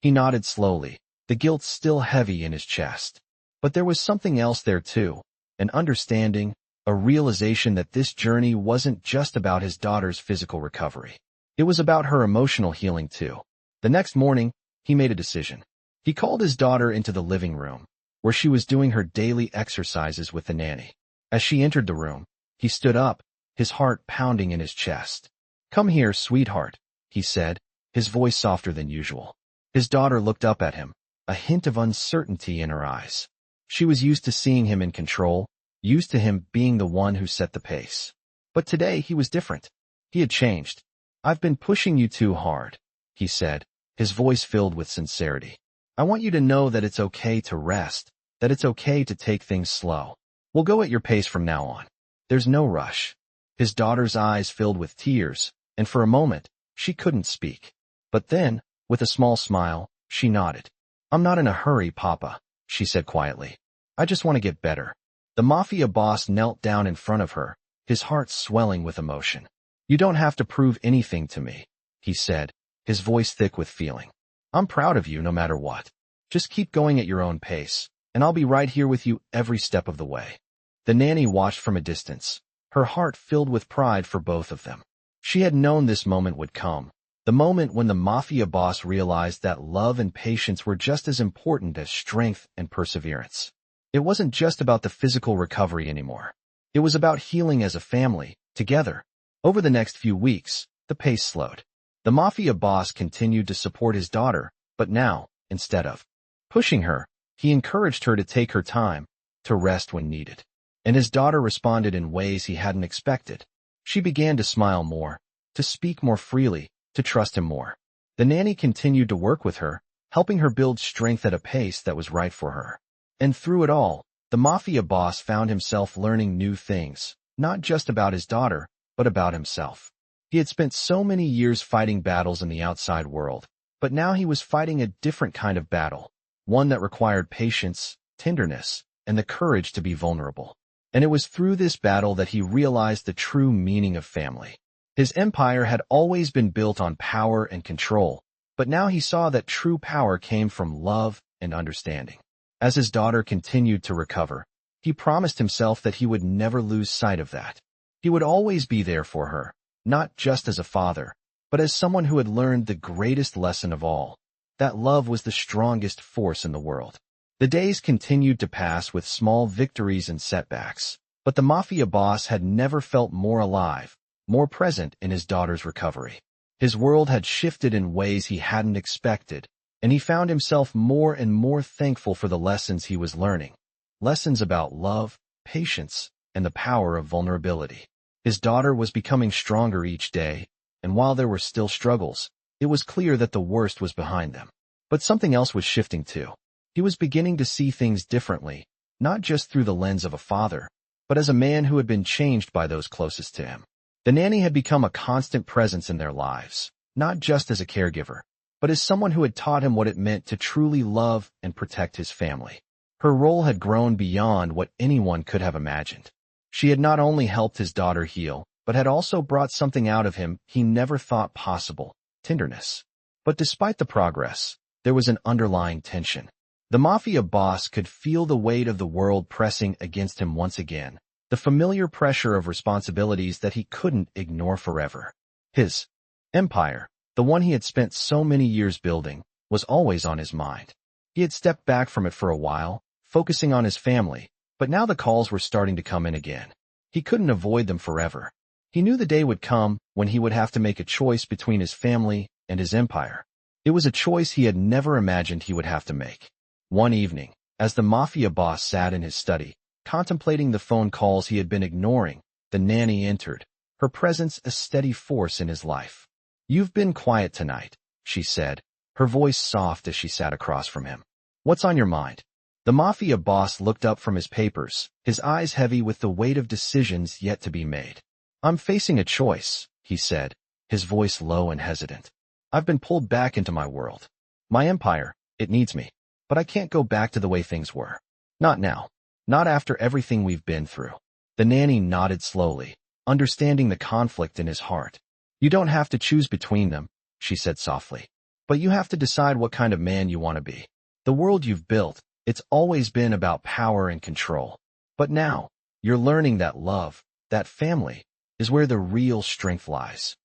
A: He nodded slowly, the guilt still heavy in his chest. But there was something else there too, an understanding, a realization that this journey wasn't just about his daughter's physical recovery. It was about her emotional healing too. The next morning, he made a decision. He called his daughter into the living room, where she was doing her daily exercises with the nanny. As she entered the room, he stood up, his heart pounding in his chest. "Come here, sweetheart," he said, his voice softer than usual. His daughter looked up at him, a hint of uncertainty in her eyes. She was used to seeing him in control, used to him being the one who set the pace. But today he was different. He had changed. "I've been pushing you too hard," he said, his voice filled with sincerity. "I want you to know that it's okay to rest, that it's okay to take things slow. We'll go at your pace from now on. There's no rush." His daughter's eyes filled with tears, and for a moment, she couldn't speak. But then, with a small smile, she nodded. "I'm not in a hurry, Papa," she said quietly. "I just want to get better." The mafia boss knelt down in front of her, his heart swelling with emotion. "You don't have to prove anything to me," he said, his voice thick with feeling. "I'm proud of you no matter what. Just keep going at your own pace, and I'll be right here with you every step of the way." The nanny watched from a distance, her heart filled with pride for both of them. She had known this moment would come, the moment when the mafia boss realized that love and patience were just as important as strength and perseverance. It wasn't just about the physical recovery anymore. It was about healing as a family, together. Over the next few weeks, the pace slowed. The mafia boss continued to support his daughter, but now, instead of pushing her, he encouraged her to take her time, to rest when needed. And his daughter responded in ways he hadn't expected. She began to smile more, to speak more freely, to trust him more. The nanny continued to work with her, helping her build strength at a pace that was right for her. And through it all, the mafia boss found himself learning new things, not just about his daughter, but about himself. He had spent so many years fighting battles in the outside world, but now he was fighting a different kind of battle, one that required patience, tenderness, and the courage to be vulnerable. And it was through this battle that he realized the true meaning of family. His empire had always been built on power and control, but now he saw that true power came from love and understanding. As his daughter continued to recover, he promised himself that he would never lose sight of that. He would always be there for her, not just as a father, but as someone who had learned the greatest lesson of all, that love was the strongest force in the world. The days continued to pass with small victories and setbacks, but the mafia boss had never felt more alive, more present in his daughter's recovery. His world had shifted in ways he hadn't expected, and he found himself more and more thankful for the lessons he was learning. Lessons about love, patience, and the power of vulnerability. His daughter was becoming stronger each day, and while there were still struggles, it was clear that the worst was behind them. But something else was shifting too. He was beginning to see things differently, not just through the lens of a father, but as a man who had been changed by those closest to him. The nanny had become a constant presence in their lives, not just as a caregiver, but as someone who had taught him what it meant to truly love and protect his family. Her role had grown beyond what anyone could have imagined. She had not only helped his daughter heal, but had also brought something out of him he never thought possible, tenderness. But despite the progress, there was an underlying tension. The mafia boss could feel the weight of the world pressing against him once again, the familiar pressure of responsibilities that he couldn't ignore forever. His empire, the one he had spent so many years building, was always on his mind. He had stepped back from it for a while, focusing on his family, but now the calls were starting to come in again. He couldn't avoid them forever. He knew the day would come when he would have to make a choice between his family and his empire. It was a choice he had never imagined he would have to make. One evening, as the mafia boss sat in his study, contemplating the phone calls he had been ignoring, the nanny entered, her presence a steady force in his life. "You've been quiet tonight," she said, her voice soft as she sat across from him. "What's on your mind?" The mafia boss looked up from his papers, his eyes heavy with the weight of decisions yet to be made. "I'm facing a choice," he said, his voice low and hesitant. "I've been pulled back into my world. My empire, it needs me, but I can't go back to the way things were. Not now. Not after everything we've been through." The nanny nodded slowly, understanding the conflict in his heart. You don't have to choose between them, she said softly. But you have to decide what kind of man you want to be. The world you've built, it's always been about power and control. But now, you're learning that love, that family, is where the real strength lies.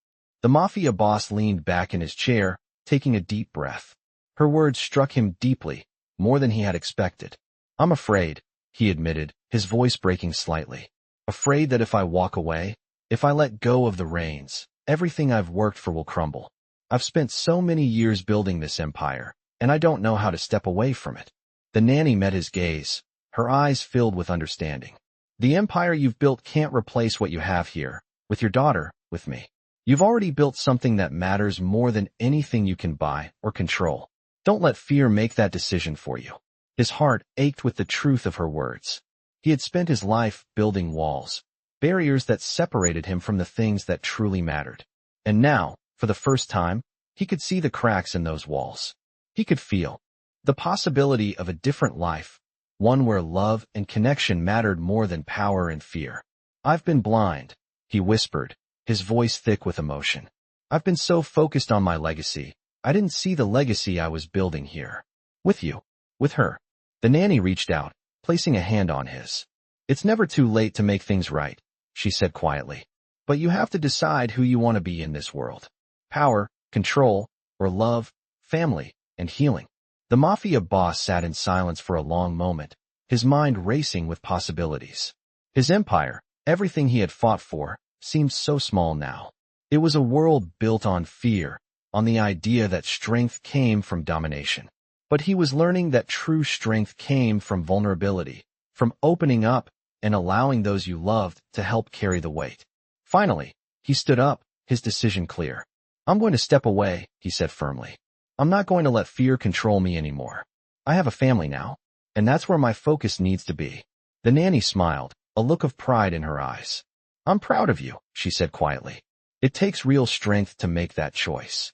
A: The mafia boss leaned back in his chair, taking a deep breath. Her words struck him deeply, more than he had expected. I'm afraid, he admitted, his voice breaking slightly. Afraid that if I walk away, if I let go of the reins, everything I've worked for will crumble. I've spent so many years building this empire, and I don't know how to step away from it. The nanny met his gaze, her eyes filled with understanding. The empire you've built can't replace what you have here, with your daughter, with me. You've already built something that matters more than anything you can buy or control. Don't let fear make that decision for you. His heart ached with the truth of her words. He had spent his life building walls, barriers that separated him from the things that truly mattered. And now, for the first time, he could see the cracks in those walls. He could feel the possibility of a different life, one where love and connection mattered more than power and fear. I've been blind, he whispered, his voice thick with emotion. I've been so focused on my legacy, I didn't see the legacy I was building here. With you. With her. The nanny reached out, placing a hand on his. It's never too late to make things right, she said quietly. But you have to decide who you want to be in this world. Power, control, or love, family, and healing. The mafia boss sat in silence for a long moment, his mind racing with possibilities. His empire, everything he had fought for, seemed so small now. It was a world built on fear, on the idea that strength came from domination. But he was learning that true strength came from vulnerability, from opening up and allowing those you loved to help carry the weight. Finally, he stood up, his decision clear. I'm going to step away, he said firmly. I'm not going to let fear control me anymore. I have a family now, and that's where my focus needs to be. The nanny smiled, a look of pride in her eyes. I'm proud of you, she said quietly. It takes real strength to make that choice.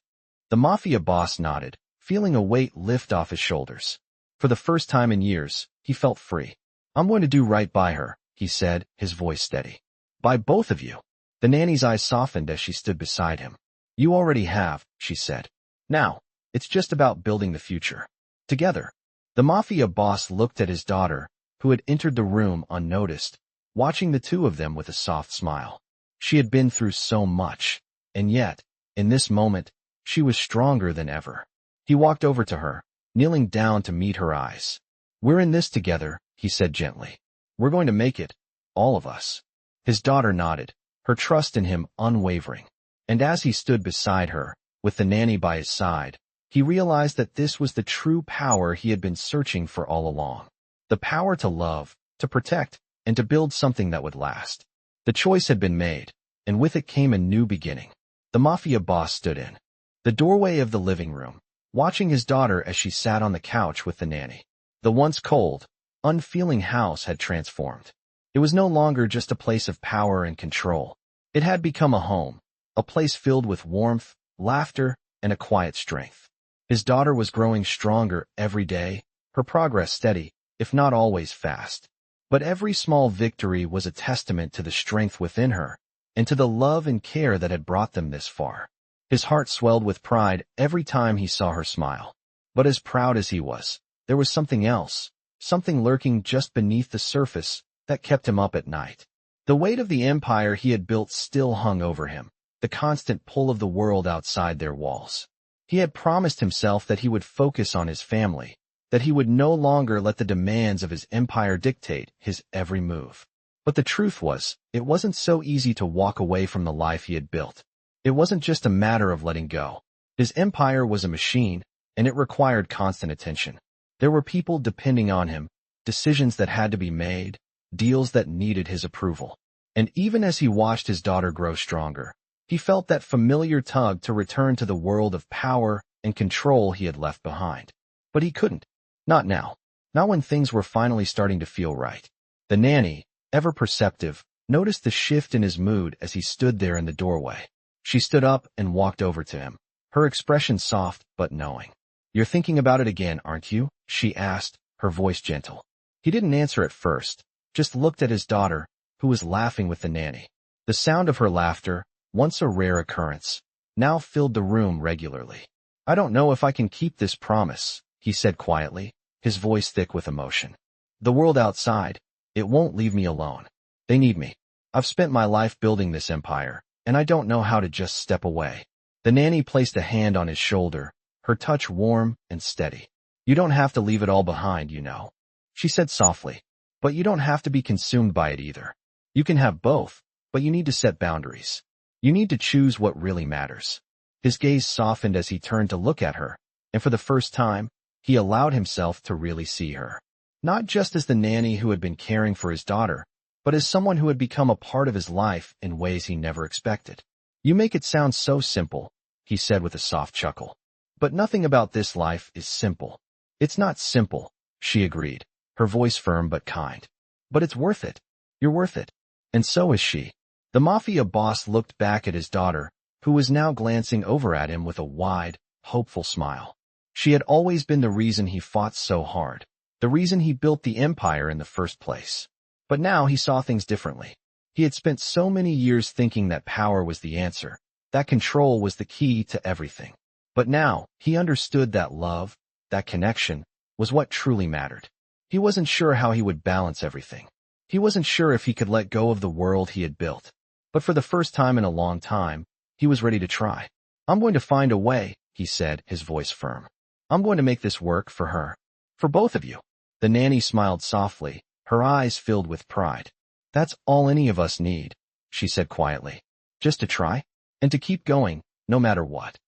A: The mafia boss nodded, feeling a weight lift off his shoulders. For the first time in years, he felt free. I'm going to do right by her, he said, his voice steady. By both of you. The nanny's eyes softened as she stood beside him. You already have, she said. Now, it's just about building the future. Together. The mafia boss looked at his daughter, who had entered the room unnoticed, watching the two of them with a soft smile. She had been through so much, and yet, in this moment, she was stronger than ever. He walked over to her, kneeling down to meet her eyes. We're in this together, he said gently. We're going to make it, all of us. His daughter nodded, her trust in him unwavering. And as he stood beside her, with the nanny by his side, he realized that this was the true power he had been searching for all along. The power to love, to protect, and to build something that would last. The choice had been made, and with it came a new beginning. The mafia boss stood in the doorway of the living room, watching his daughter as she sat on the couch with the nanny. The once cold, unfeeling house had transformed. It was no longer just a place of power and control. It had become a home, a place filled with warmth, laughter, and a quiet strength. His daughter was growing stronger every day, her progress steady, if not always fast. But every small victory was a testament to the strength within her, and to the love and care that had brought them this far. His heart swelled with pride every time he saw her smile. But as proud as he was, there was something else, something lurking just beneath the surface that kept him up at night. The weight of the empire he had built still hung over him, the constant pull of the world outside their walls. He had promised himself that he would focus on his family, that he would no longer let the demands of his empire dictate his every move. But the truth was, it wasn't so easy to walk away from the life he had built. It wasn't just a matter of letting go. His empire was a machine, and it required constant attention. There were people depending on him, decisions that had to be made, deals that needed his approval. And even as he watched his daughter grow stronger, he felt that familiar tug to return to the world of power and control he had left behind. But he couldn't. Not now. Not when things were finally starting to feel right. The nanny, ever perceptive, noticed the shift in his mood as he stood there in the doorway. She stood up and walked over to him, her expression soft but knowing. You're thinking about it again, aren't you? She asked, her voice gentle. He didn't answer at first, just looked at his daughter, who was laughing with the nanny. The sound of her laughter, once a rare occurrence, now filled the room regularly. "I don't know if I can keep this promise," he said quietly, his voice thick with emotion. "The world outside, it won't leave me alone. They need me. I've spent my life building this empire, and I don't know how to just step away." The nanny placed a hand on his shoulder, her touch warm and steady. "You don't have to leave it all behind, you know," she said softly. "But you don't have to be consumed by it either. You can have both, but you need to set boundaries. You need to choose what really matters." His gaze softened as he turned to look at her, and for the first time, he allowed himself to really see her. Not just as the nanny who had been caring for his daughter, but as someone who had become a part of his life in ways he never expected. "You make it sound so simple," he said with a soft chuckle. "But nothing about this life is simple." "It's not simple," she agreed, her voice firm but kind. "But it's worth it. You're worth it. And so is she." The mafia boss looked back at his daughter, who was now glancing over at him with a wide, hopeful smile. She had always been the reason he fought so hard, the reason he built the empire in the first place. But now he saw things differently. He had spent so many years thinking that power was the answer, that control was the key to everything. But now, he understood that love, that connection, was what truly mattered. He wasn't sure how he would balance everything. He wasn't sure if he could let go of the world he had built. But for the first time in a long time, he was ready to try. "I'm going to find a way," he said, his voice firm. "I'm going to make this work for her. For both of you." The nanny smiled softly, her eyes filled with pride. "That's all any of us need," she said quietly. "Just to try, and to keep going, no matter what."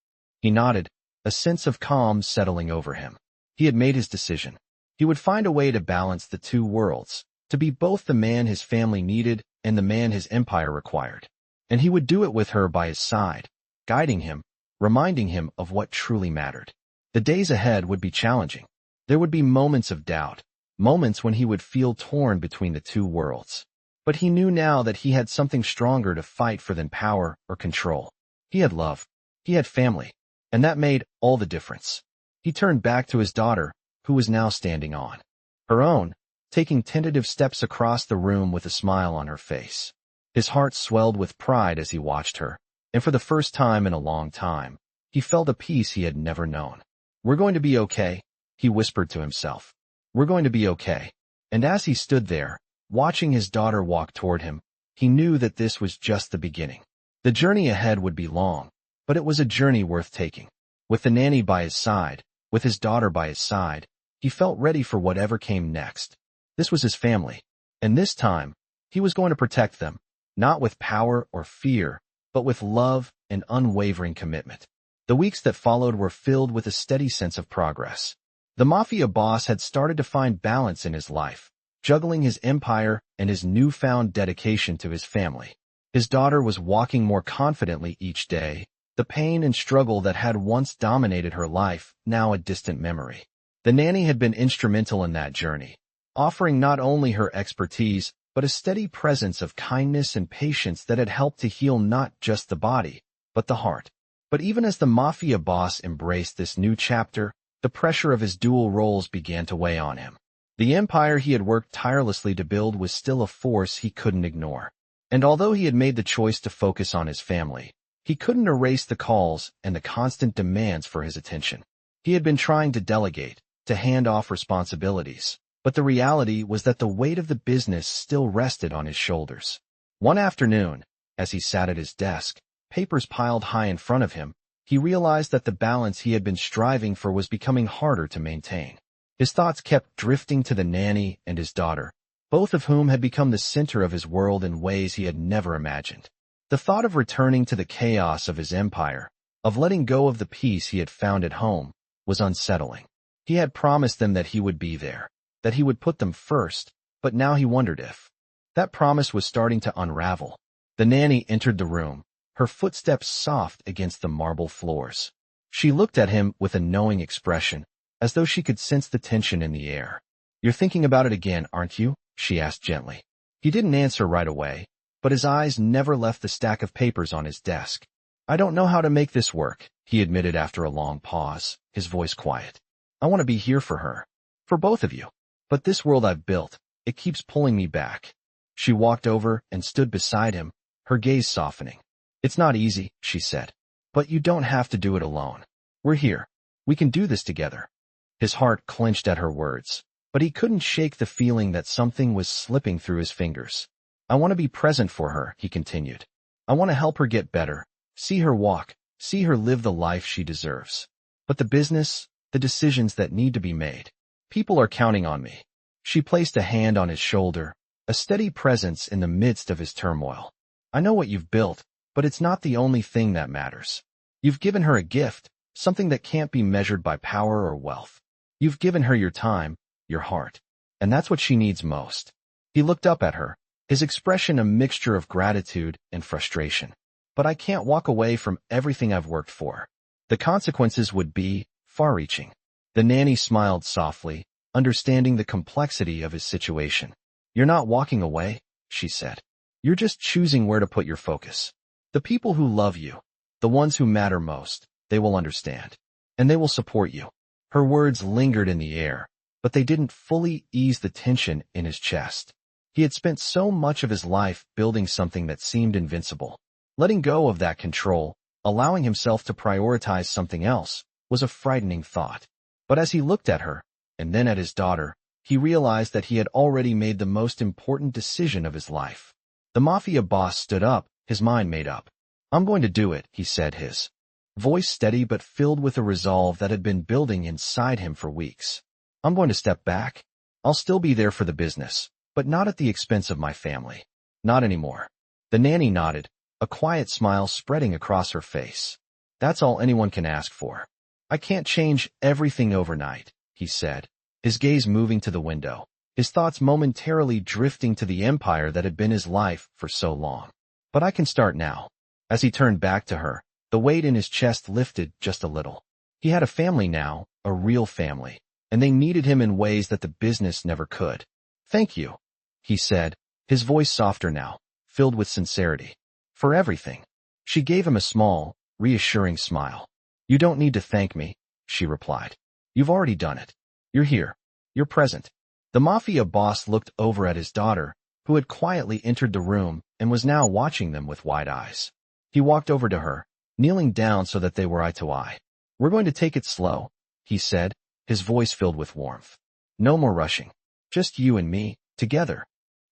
A: He nodded, a sense of calm settling over him. He had made his decision. He would find a way to balance the two worlds, to be both the man his family needed and the man his empire required. And he would do it with her by his side, guiding him, reminding him of what truly mattered. The days ahead would be challenging. There would be moments of doubt, moments when he would feel torn between the two worlds. But he knew now that he had something stronger to fight for than power or control. He had love. He had family. And that made all the difference. He turned back to his daughter, who was now standing on her own, taking tentative steps across the room with a smile on her face. His heart swelled with pride as he watched her, and for the first time in a long time, he felt a peace he had never known. "We're going to be okay," he whispered to himself. "We're going to be okay." And as he stood there, watching his daughter walk toward him, he knew that this was just the beginning. The journey ahead would be long, but it was a journey worth taking. With the nanny by his side, with his daughter by his side, he felt ready for whatever came next. This was his family, and this time, he was going to protect them, not with power or fear, but with love and unwavering commitment. The weeks that followed were filled with a steady sense of progress. The mafia boss had started to find balance in his life, juggling his empire and his newfound dedication to his family. His daughter was walking more confidently each day, the pain and struggle that had once dominated her life now a distant memory. The nanny had been instrumental in that journey, offering not only her expertise, but a steady presence of kindness and patience that had helped to heal not just the body, but the heart. But even as the mafia boss embraced this new chapter, the pressure of his dual roles began to weigh on him. The empire he had worked tirelessly to build was still a force he couldn't ignore. And although he had made the choice to focus on his family, he couldn't erase the calls and the constant demands for his attention. He had been trying to delegate, to hand off responsibilities, but the reality was that the weight of the business still rested on his shoulders. One afternoon, as he sat at his desk, papers piled high in front of him, he realized that the balance he had been striving for was becoming harder to maintain. His thoughts kept drifting to the nanny and his daughter, both of whom had become the center of his world in ways he had never imagined. The thought of returning to the chaos of his empire, of letting go of the peace he had found at home, was unsettling. He had promised them that he would be there, that he would put them first, but now he wondered if that promise was starting to unravel. The nanny entered the room, her footsteps soft against the marble floors. She looked at him with a knowing expression, as though she could sense the tension in the air. "You're thinking about it again, aren't you?" she asked gently. He didn't answer right away, but his eyes never left the stack of papers on his desk. "I don't know how to make this work," he admitted after a long pause, his voice quiet. "I want to be here for her, for both of you. But this world I've built, it keeps pulling me back." She walked over and stood beside him, her gaze softening. It's not easy, she said. But you don't have to do it alone. We're here. We can do this together. His heart clenched at her words, but he couldn't shake the feeling that something was slipping through his fingers. I want to be present for her, he continued. I want to help her get better, see her walk, see her live the life she deserves. But the business, the decisions that need to be made. People are counting on me. She placed a hand on his shoulder, a steady presence in the midst of his turmoil. I know what you've built, but it's not the only thing that matters. You've given her a gift, something that can't be measured by power or wealth. You've given her your time, your heart. And that's what she needs most. He looked up at her, his expression a mixture of gratitude and frustration. But I can't walk away from everything I've worked for. The consequences would be far-reaching. The nanny smiled softly, understanding the complexity of his situation. You're not walking away, she said. You're just choosing where to put your focus. The people who love you, the ones who matter most, they will understand. And they will support you. Her words lingered in the air, but they didn't fully ease the tension in his chest. He had spent so much of his life building something that seemed invincible. Letting go of that control, allowing himself to prioritize something else, was a frightening thought. But as he looked at her, and then at his daughter, he realized that he had already made the most important decision of his life. The mafia boss stood up, his mind made up. I'm going to do it, he said, his voice steady but filled with a resolve that had been building inside him for weeks. I'm going to step back. I'll still be there for the business, but not at the expense of my family. Not anymore. The nanny nodded, a quiet smile spreading across her face. That's all anyone can ask for. I can't change everything overnight, he said, his gaze moving to the window, his thoughts momentarily drifting to the empire that had been his life for so long. But I can start now. As he turned back to her, the weight in his chest lifted just a little. He had a family now, a real family, and they needed him in ways that the business never could. Thank you, he said, his voice softer now, filled with sincerity. For everything. She gave him a small, reassuring smile. You don't need to thank me, she replied. You've already done it. You're here. You're present. The mafia boss looked over at his daughter, who had quietly entered the room and was now watching them with wide eyes. He walked over to her, kneeling down so that they were eye to eye. We're going to take it slow, he said, his voice filled with warmth. No more rushing. Just you and me, together.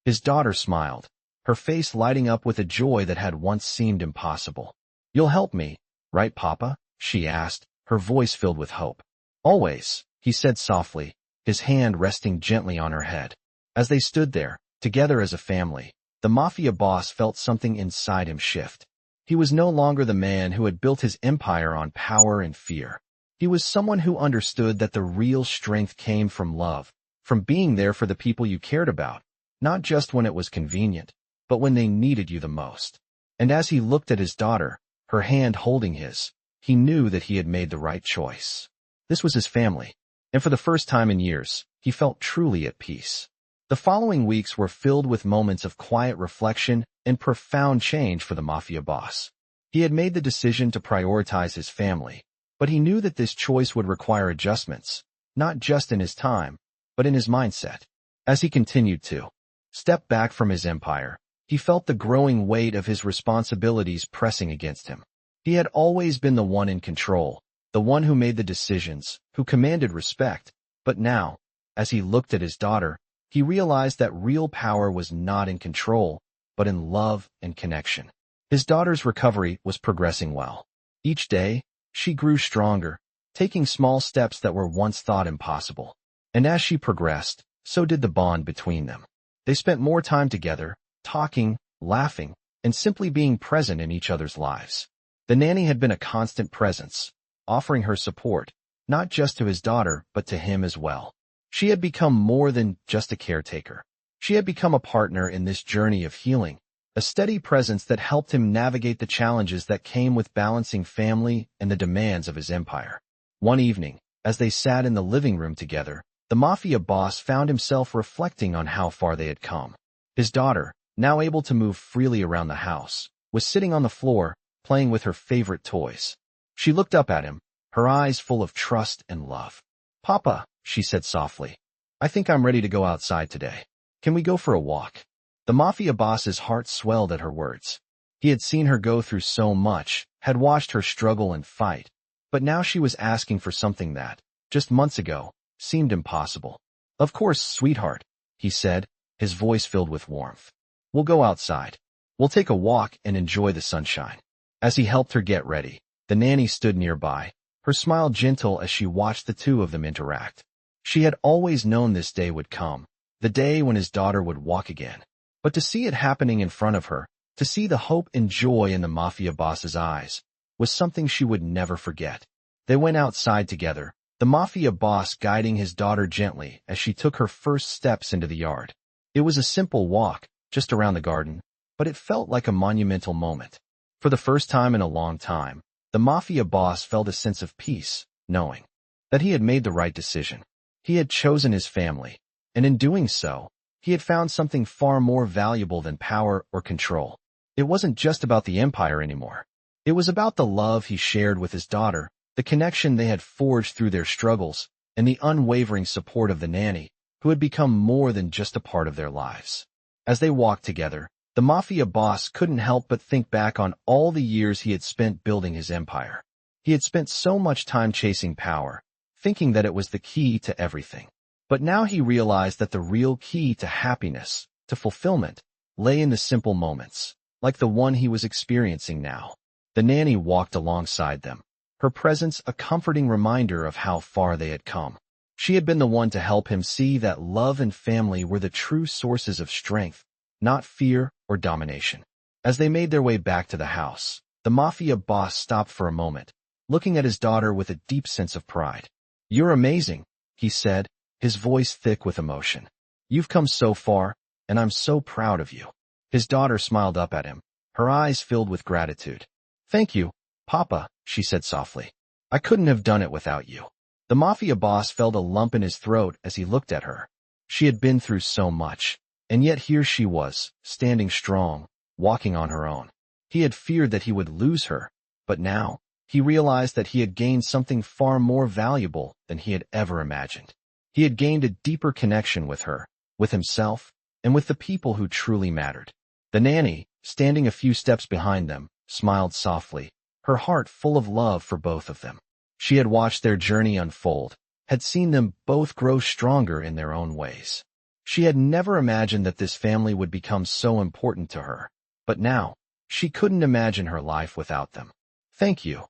A: His daughter smiled, her face lighting up with a joy that had once seemed impossible. You'll help me, right, Papa? She asked, her voice filled with hope. Always, he said softly, his hand resting gently on her head. As they stood there, together as a family, the mafia boss felt something inside him shift. He was no longer the man who had built his empire on power and fear. He was someone who understood that the real strength came from love, from being there for the people you cared about, not just when it was convenient, but when they needed you the most. And as he looked at his daughter, her hand holding his, he knew that he had made the right choice. This was his family, and for the first time in years, he felt truly at peace. The following weeks were filled with moments of quiet reflection and profound change for the mafia boss. He had made the decision to prioritize his family, but he knew that this choice would require adjustments, not just in his time, but in his mindset. As he continued to step back from his empire, he felt the growing weight of his responsibilities pressing against him. He had always been the one in control, the one who made the decisions, who commanded respect, but now, as he looked at his daughter, he realized that real power was not in control, but in love and connection. His daughter's recovery was progressing well. Each day, she grew stronger, taking small steps that were once thought impossible. And as she progressed, so did the bond between them. They spent more time together, talking, laughing, and simply being present in each other's lives. The nanny had been a constant presence, offering her support, not just to his daughter, but to him as well. She had become more than just a caretaker. She had become a partner in this journey of healing, a steady presence that helped him navigate the challenges that came with balancing family and the demands of his empire. One evening, as they sat in the living room together, the mafia boss found himself reflecting on how far they had come. His daughter, now able to move freely around the house, was sitting on the floor, playing with her favorite toys. She looked up at him, her eyes full of trust and love. Papa, she said softly, I think I'm ready to go outside today. Can we go for a walk? The mafia boss's heart swelled at her words. He had seen her go through so much, had watched her struggle and fight, but now she was asking for something that, just months ago, seemed impossible. "Of course, sweetheart," he said, his voice filled with warmth. "We'll go outside. We'll take a walk and enjoy the sunshine." As he helped her get ready, the nanny stood nearby, her smile gentle as she watched the two of them interact. She had always known this day would come, the day when his daughter would walk again. But to see it happening in front of her, to see the hope and joy in the mafia boss's eyes, was something she would never forget. They went outside together, the mafia boss guiding his daughter gently as she took her first steps into the yard. It was a simple walk, just around the garden, but it felt like a monumental moment. For the first time in a long time, the mafia boss felt a sense of peace, knowing that he had made the right decision. He had chosen his family, and in doing so, he had found something far more valuable than power or control. It wasn't just about the empire anymore. It was about the love he shared with his daughter, the connection they had forged through their struggles, and the unwavering support of the nanny, who had become more than just a part of their lives. As they walked together, the mafia boss couldn't help but think back on all the years he had spent building his empire. He had spent so much time chasing power, thinking that it was the key to everything. But now he realized that the real key to happiness, to fulfillment, lay in the simple moments, like the one he was experiencing now. The nanny walked alongside them, her presence a comforting reminder of how far they had come. She had been the one to help him see that love and family were the true sources of strength, not fear or domination. As they made their way back to the house, the mafia boss stopped for a moment, looking at his daughter with a deep sense of pride. "You're amazing," he said, his voice thick with emotion. "You've come so far, and I'm so proud of you." His daughter smiled up at him, her eyes filled with gratitude. "Thank you, Papa," she said softly. "I couldn't have done it without you." The mafia boss felt a lump in his throat as he looked at her. She had been through so much, and yet here she was, standing strong, walking on her own. He had feared that he would lose her, but now, he realized that he had gained something far more valuable than he had ever imagined. He had gained a deeper connection with her, with himself, and with the people who truly mattered. The nanny, standing a few steps behind them, smiled softly, her heart full of love for both of them. She had watched their journey unfold, had seen them both grow stronger in their own ways. She had never imagined that this family would become so important to her, but now, she couldn't imagine her life without them. "Thank you,"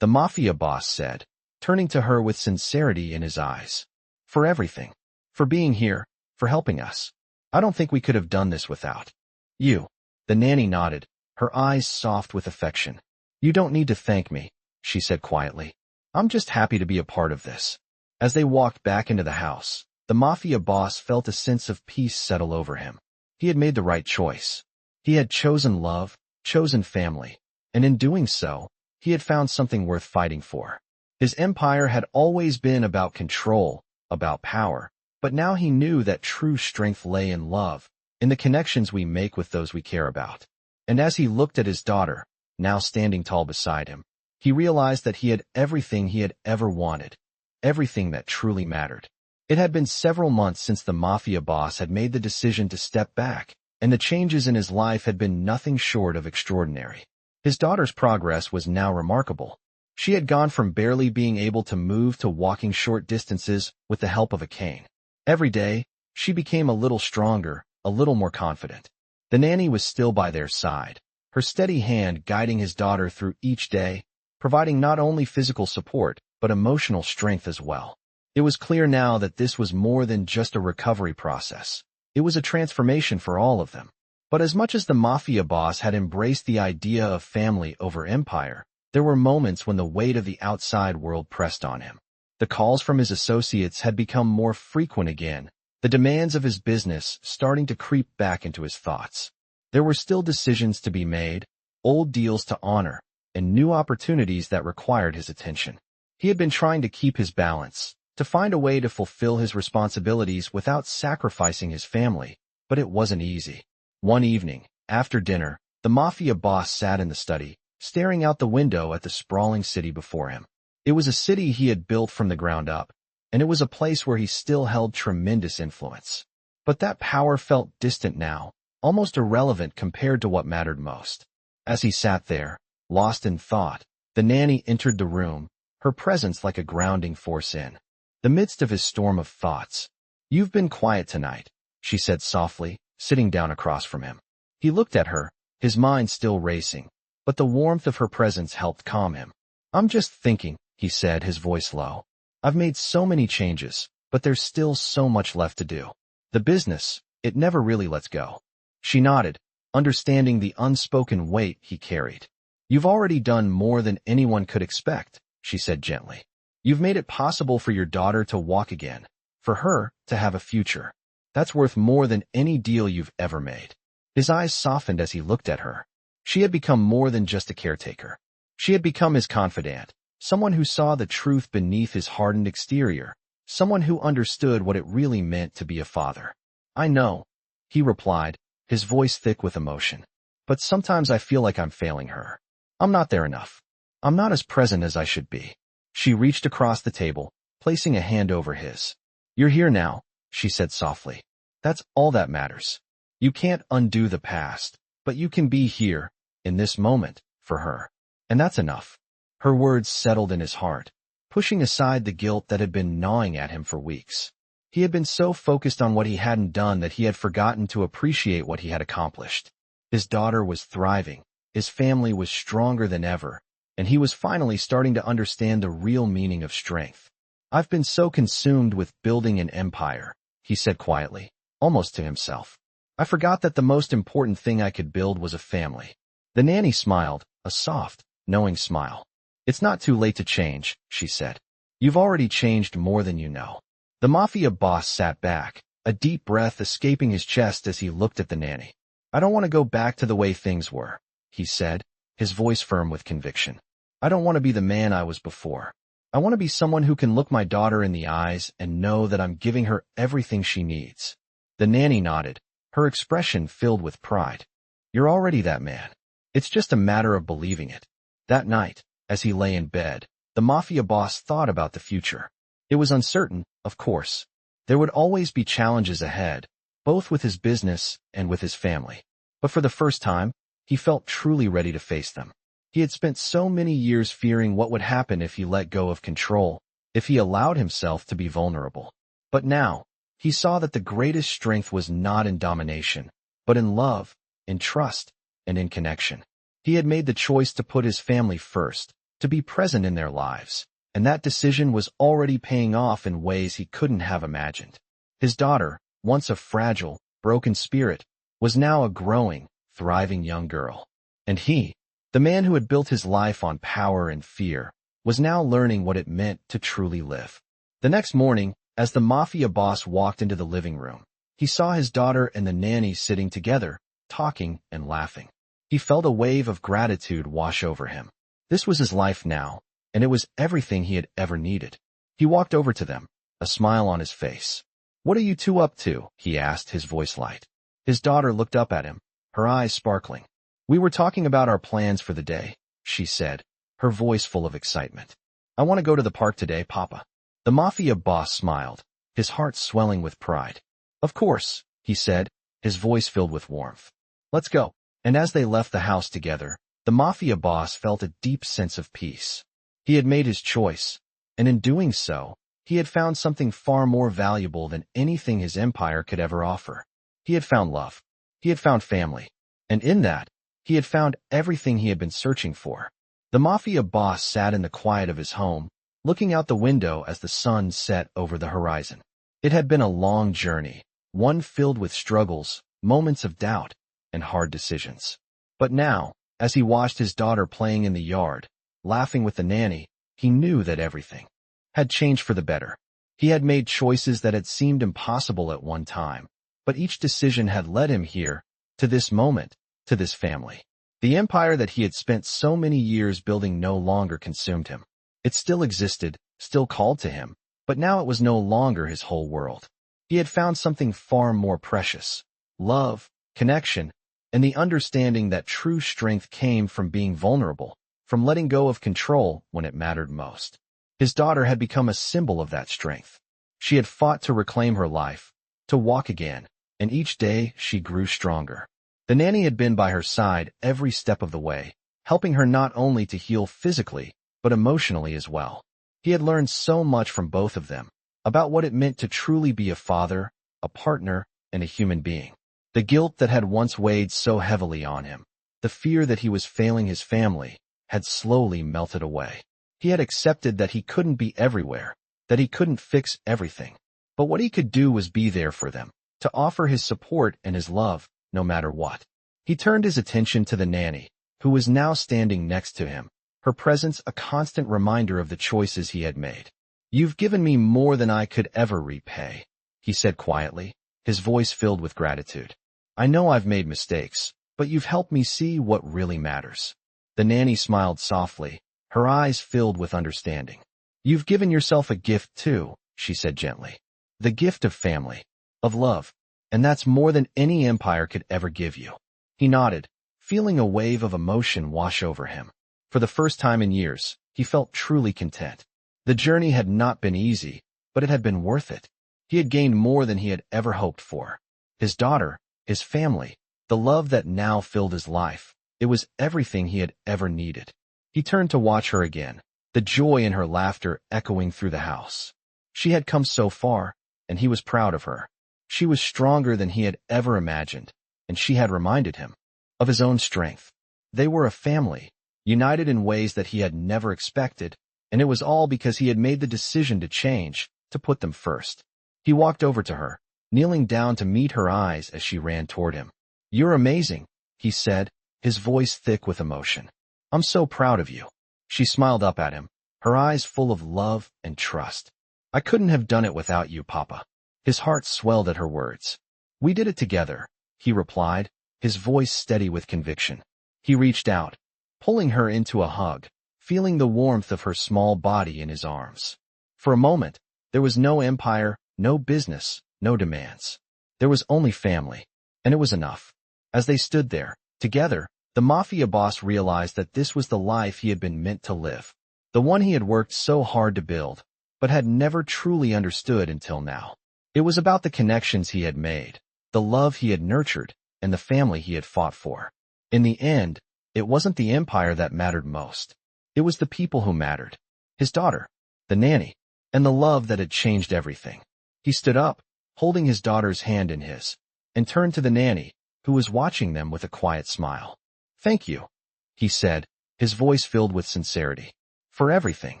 A: the mafia boss said, turning to her with sincerity in his eyes. "For everything. For being here, for helping us. I don't think we could have done this without you." The nanny nodded, her eyes soft with affection. "You don't need to thank me," she said quietly. "I'm just happy to be a part of this." As they walked back into the house, the mafia boss felt a sense of peace settle over him. He had made the right choice. He had chosen love, chosen family, and in doing so, he had found something worth fighting for. His empire had always been about control, about power, but now he knew that true strength lay in love, in the connections we make with those we care about. And as he looked at his daughter, now standing tall beside him, he realized that he had everything he had ever wanted, everything that truly mattered. It had been several months since the mafia boss had made the decision to step back, and the changes in his life had been nothing short of extraordinary. His daughter's progress was now remarkable. She had gone from barely being able to move to walking short distances with the help of a cane. Every day, she became a little stronger, a little more confident. The nanny was still by their side, her steady hand guiding his daughter through each day, providing not only physical support, but emotional strength as well. It was clear now that this was more than just a recovery process. It was a transformation for all of them. But as much as the mafia boss had embraced the idea of family over empire, there were moments when the weight of the outside world pressed on him. The calls from his associates had become more frequent again, the demands of his business starting to creep back into his thoughts. There were still decisions to be made, old deals to honor, and new opportunities that required his attention. He had been trying to keep his balance, to find a way to fulfill his responsibilities without sacrificing his family, but it wasn't easy. One evening, after dinner, the mafia boss sat in the study, staring out the window at the sprawling city before him. It was a city he had built from the ground up, and it was a place where he still held tremendous influence. But that power felt distant now, almost irrelevant compared to what mattered most. As he sat there, lost in thought, the nanny entered the room, her presence like a grounding force in the midst of his storm of thoughts. "You've been quiet tonight," she said softly, sitting down across from him. He looked at her, his mind still racing, but the warmth of her presence helped calm him. "I'm just thinking," he said, his voice low. "I've made so many changes, but there's still so much left to do. The business, it never really lets go." She nodded, understanding the unspoken weight he carried. "You've already done more than anyone could expect," she said gently. "You've made it possible for your daughter to walk again, for her to have a future. That's worth more than any deal you've ever made." His eyes softened as he looked at her. She had become more than just a caretaker. She had become his confidant, someone who saw the truth beneath his hardened exterior, someone who understood what it really meant to be a father. "I know," he replied, his voice thick with emotion. "But sometimes I feel like I'm failing her. I'm not there enough. I'm not as present as I should be." She reached across the table, placing a hand over his. "You're here now," she said softly. "That's all that matters. You can't undo the past, but you can be here, in this moment, for her. And that's enough." Her words settled in his heart, pushing aside the guilt that had been gnawing at him for weeks. He had been so focused on what he hadn't done that he had forgotten to appreciate what he had accomplished. His daughter was thriving, his family was stronger than ever, and he was finally starting to understand the real meaning of strength. "I've been so consumed with building an empire," he said quietly, almost to himself. "I forgot that the most important thing I could build was a family." The nanny smiled, a soft, knowing smile. "It's not too late to change," she said. "You've already changed more than you know." The mafia boss sat back, a deep breath escaping his chest as he looked at the nanny. "I don't want to go back to the way things were," he said, his voice firm with conviction. "I don't want to be the man I was before. I want to be someone who can look my daughter in the eyes and know that I'm giving her everything she needs." The nanny nodded, her expression filled with pride. "You're already that man. It's just a matter of believing it." That night, as he lay in bed, the mafia boss thought about the future. It was uncertain, of course. There would always be challenges ahead, both with his business and with his family. But for the first time, he felt truly ready to face them. He had spent so many years fearing what would happen if he let go of control, if he allowed himself to be vulnerable. But now, he saw that the greatest strength was not in domination, but in love, in trust, and in connection. He had made the choice to put his family first, to be present in their lives, and that decision was already paying off in ways he couldn't have imagined. His daughter, once a fragile, broken spirit, was now a growing, thriving young girl. And he, the man who had built his life on power and fear, was now learning what it meant to truly live. The next morning, as the mafia boss walked into the living room, he saw his daughter and the nanny sitting together, talking and laughing. He felt a wave of gratitude wash over him. This was his life now, and it was everything he had ever needed. He walked over to them, a smile on his face. "What are you two up to?" he asked, his voice light. His daughter looked up at him, her eyes sparkling. "We were talking about our plans for the day," she said, her voice full of excitement. "I want to go to the park today, Papa." The mafia boss smiled, his heart swelling with pride. "Of course," he said, his voice filled with warmth. "Let's go." And as they left the house together, the mafia boss felt a deep sense of peace. He had made his choice, and in doing so, he had found something far more valuable than anything his empire could ever offer. He had found love. He had found family. And in that, he had found everything he had been searching for. The mafia boss sat in the quiet of his home, looking out the window as the sun set over the horizon. It had been a long journey, one filled with struggles, moments of doubt, and hard decisions. But now, as he watched his daughter playing in the yard, laughing with the nanny, he knew that everything had changed for the better. He had made choices that had seemed impossible at one time, but each decision had led him here, to this moment, to this family. The empire that he had spent so many years building no longer consumed him. It still existed, still called to him, but now it was no longer his whole world. He had found something far more precious: love, connection, and the understanding that true strength came from being vulnerable, from letting go of control when it mattered most. His daughter had become a symbol of that strength. She had fought to reclaim her life, to walk again, and each day she grew stronger. The nanny had been by her side every step of the way, helping her not only to heal physically, but emotionally as well. He had learned so much from both of them, about what it meant to truly be a father, a partner, and a human being. The guilt that had once weighed so heavily on him, the fear that he was failing his family, had slowly melted away. He had accepted that he couldn't be everywhere, that he couldn't fix everything. But what he could do was be there for them, to offer his support and his love, no matter what. He turned his attention to the nanny, who was now standing next to him, her presence a constant reminder of the choices he had made. "You've given me more than I could ever repay," he said quietly, his voice filled with gratitude. "I know I've made mistakes, but you've helped me see what really matters." The nanny smiled softly, her eyes filled with understanding. "You've given yourself a gift too," she said gently. "The gift of family, of love, and that's more than any empire could ever give you." He nodded, feeling a wave of emotion wash over him. For the first time in years, he felt truly content. The journey had not been easy, but it had been worth it. He had gained more than he had ever hoped for. His daughter, his family, the love that now filled his life. It was everything he had ever needed. He turned to watch her again, the joy in her laughter echoing through the house. She had come so far, and he was proud of her. She was stronger than he had ever imagined, and she had reminded him of his own strength. They were a family, united in ways that he had never expected, and it was all because he had made the decision to change, to put them first. He walked over to her, kneeling down to meet her eyes as she ran toward him. "You're amazing," he said, his voice thick with emotion. "I'm so proud of you." She smiled up at him, her eyes full of love and trust. "I couldn't have done it without you, Papa." His heart swelled at her words. "We did it together," he replied, his voice steady with conviction. He reached out, pulling her into a hug, feeling the warmth of her small body in his arms. For a moment, there was no empire, no business, no demands. There was only family, and it was enough. As they stood there, together, the mafia boss realized that this was the life he had been meant to live, the one he had worked so hard to build, but had never truly understood until now. It was about the connections he had made, the love he had nurtured, and the family he had fought for. In the end, it wasn't the empire that mattered most. It was the people who mattered. His daughter, the nanny, and the love that had changed everything. He stood up, holding his daughter's hand in his, and turned to the nanny, who was watching them with a quiet smile. "Thank you," he said, his voice filled with sincerity. "For everything."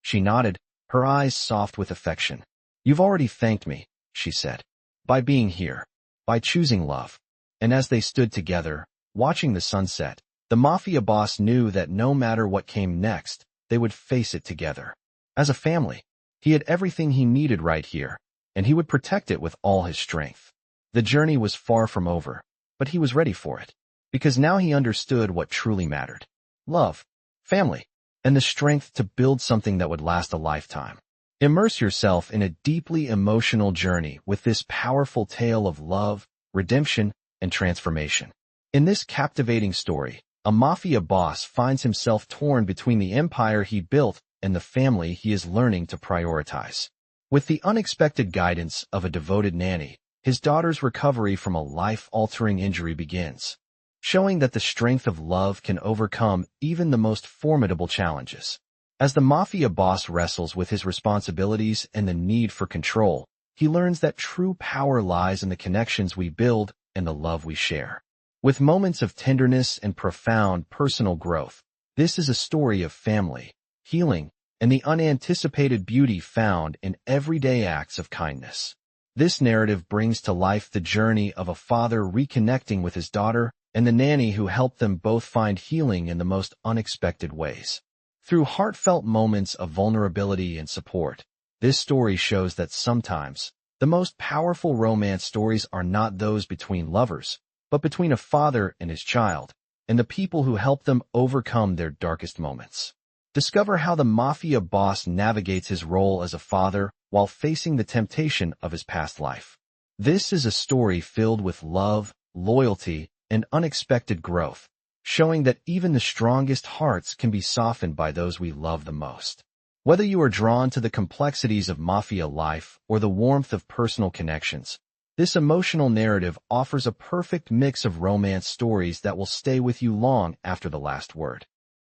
A: She nodded, her eyes soft with affection. "You've already thanked me," she said. "By being here, by choosing love." And as they stood together, watching the sunset, the mafia boss knew that no matter what came next, they would face it together. As a family, he had everything he needed right here, and he would protect it with all his strength. The journey was far from over, but he was ready for it, because now he understood what truly mattered. Love, family, and the strength to build something that would last a lifetime. Immerse yourself in a deeply emotional journey with this powerful tale of love, redemption, and transformation. In this captivating story, a mafia boss finds himself torn between the empire he built and the family he is learning to prioritize. With the unexpected guidance of a devoted nanny, his daughter's recovery from a life-altering injury begins, showing that the strength of love can overcome even the most formidable challenges. As the mafia boss wrestles with his responsibilities and the need for control, he learns that true power lies in the connections we build and the love we share. With moments of tenderness and profound personal growth, this is a story of family, healing, and the unanticipated beauty found in everyday acts of kindness. This narrative brings to life the journey of a father reconnecting with his daughter and the nanny who helped them both find healing in the most unexpected ways. Through heartfelt moments of vulnerability and support, this story shows that sometimes, the most powerful romance stories are not those between lovers, but between a father and his child, and the people who help them overcome their darkest moments. Discover how the mafia boss navigates his role as a father while facing the temptation of his past life. This is a story filled with love, loyalty, and unexpected growth, showing that even the strongest hearts can be softened by those we love the most. Whether you are drawn to the complexities of mafia life or the warmth of personal connections, This emotional narrative offers a perfect mix of romance stories that will stay with you long after the last word.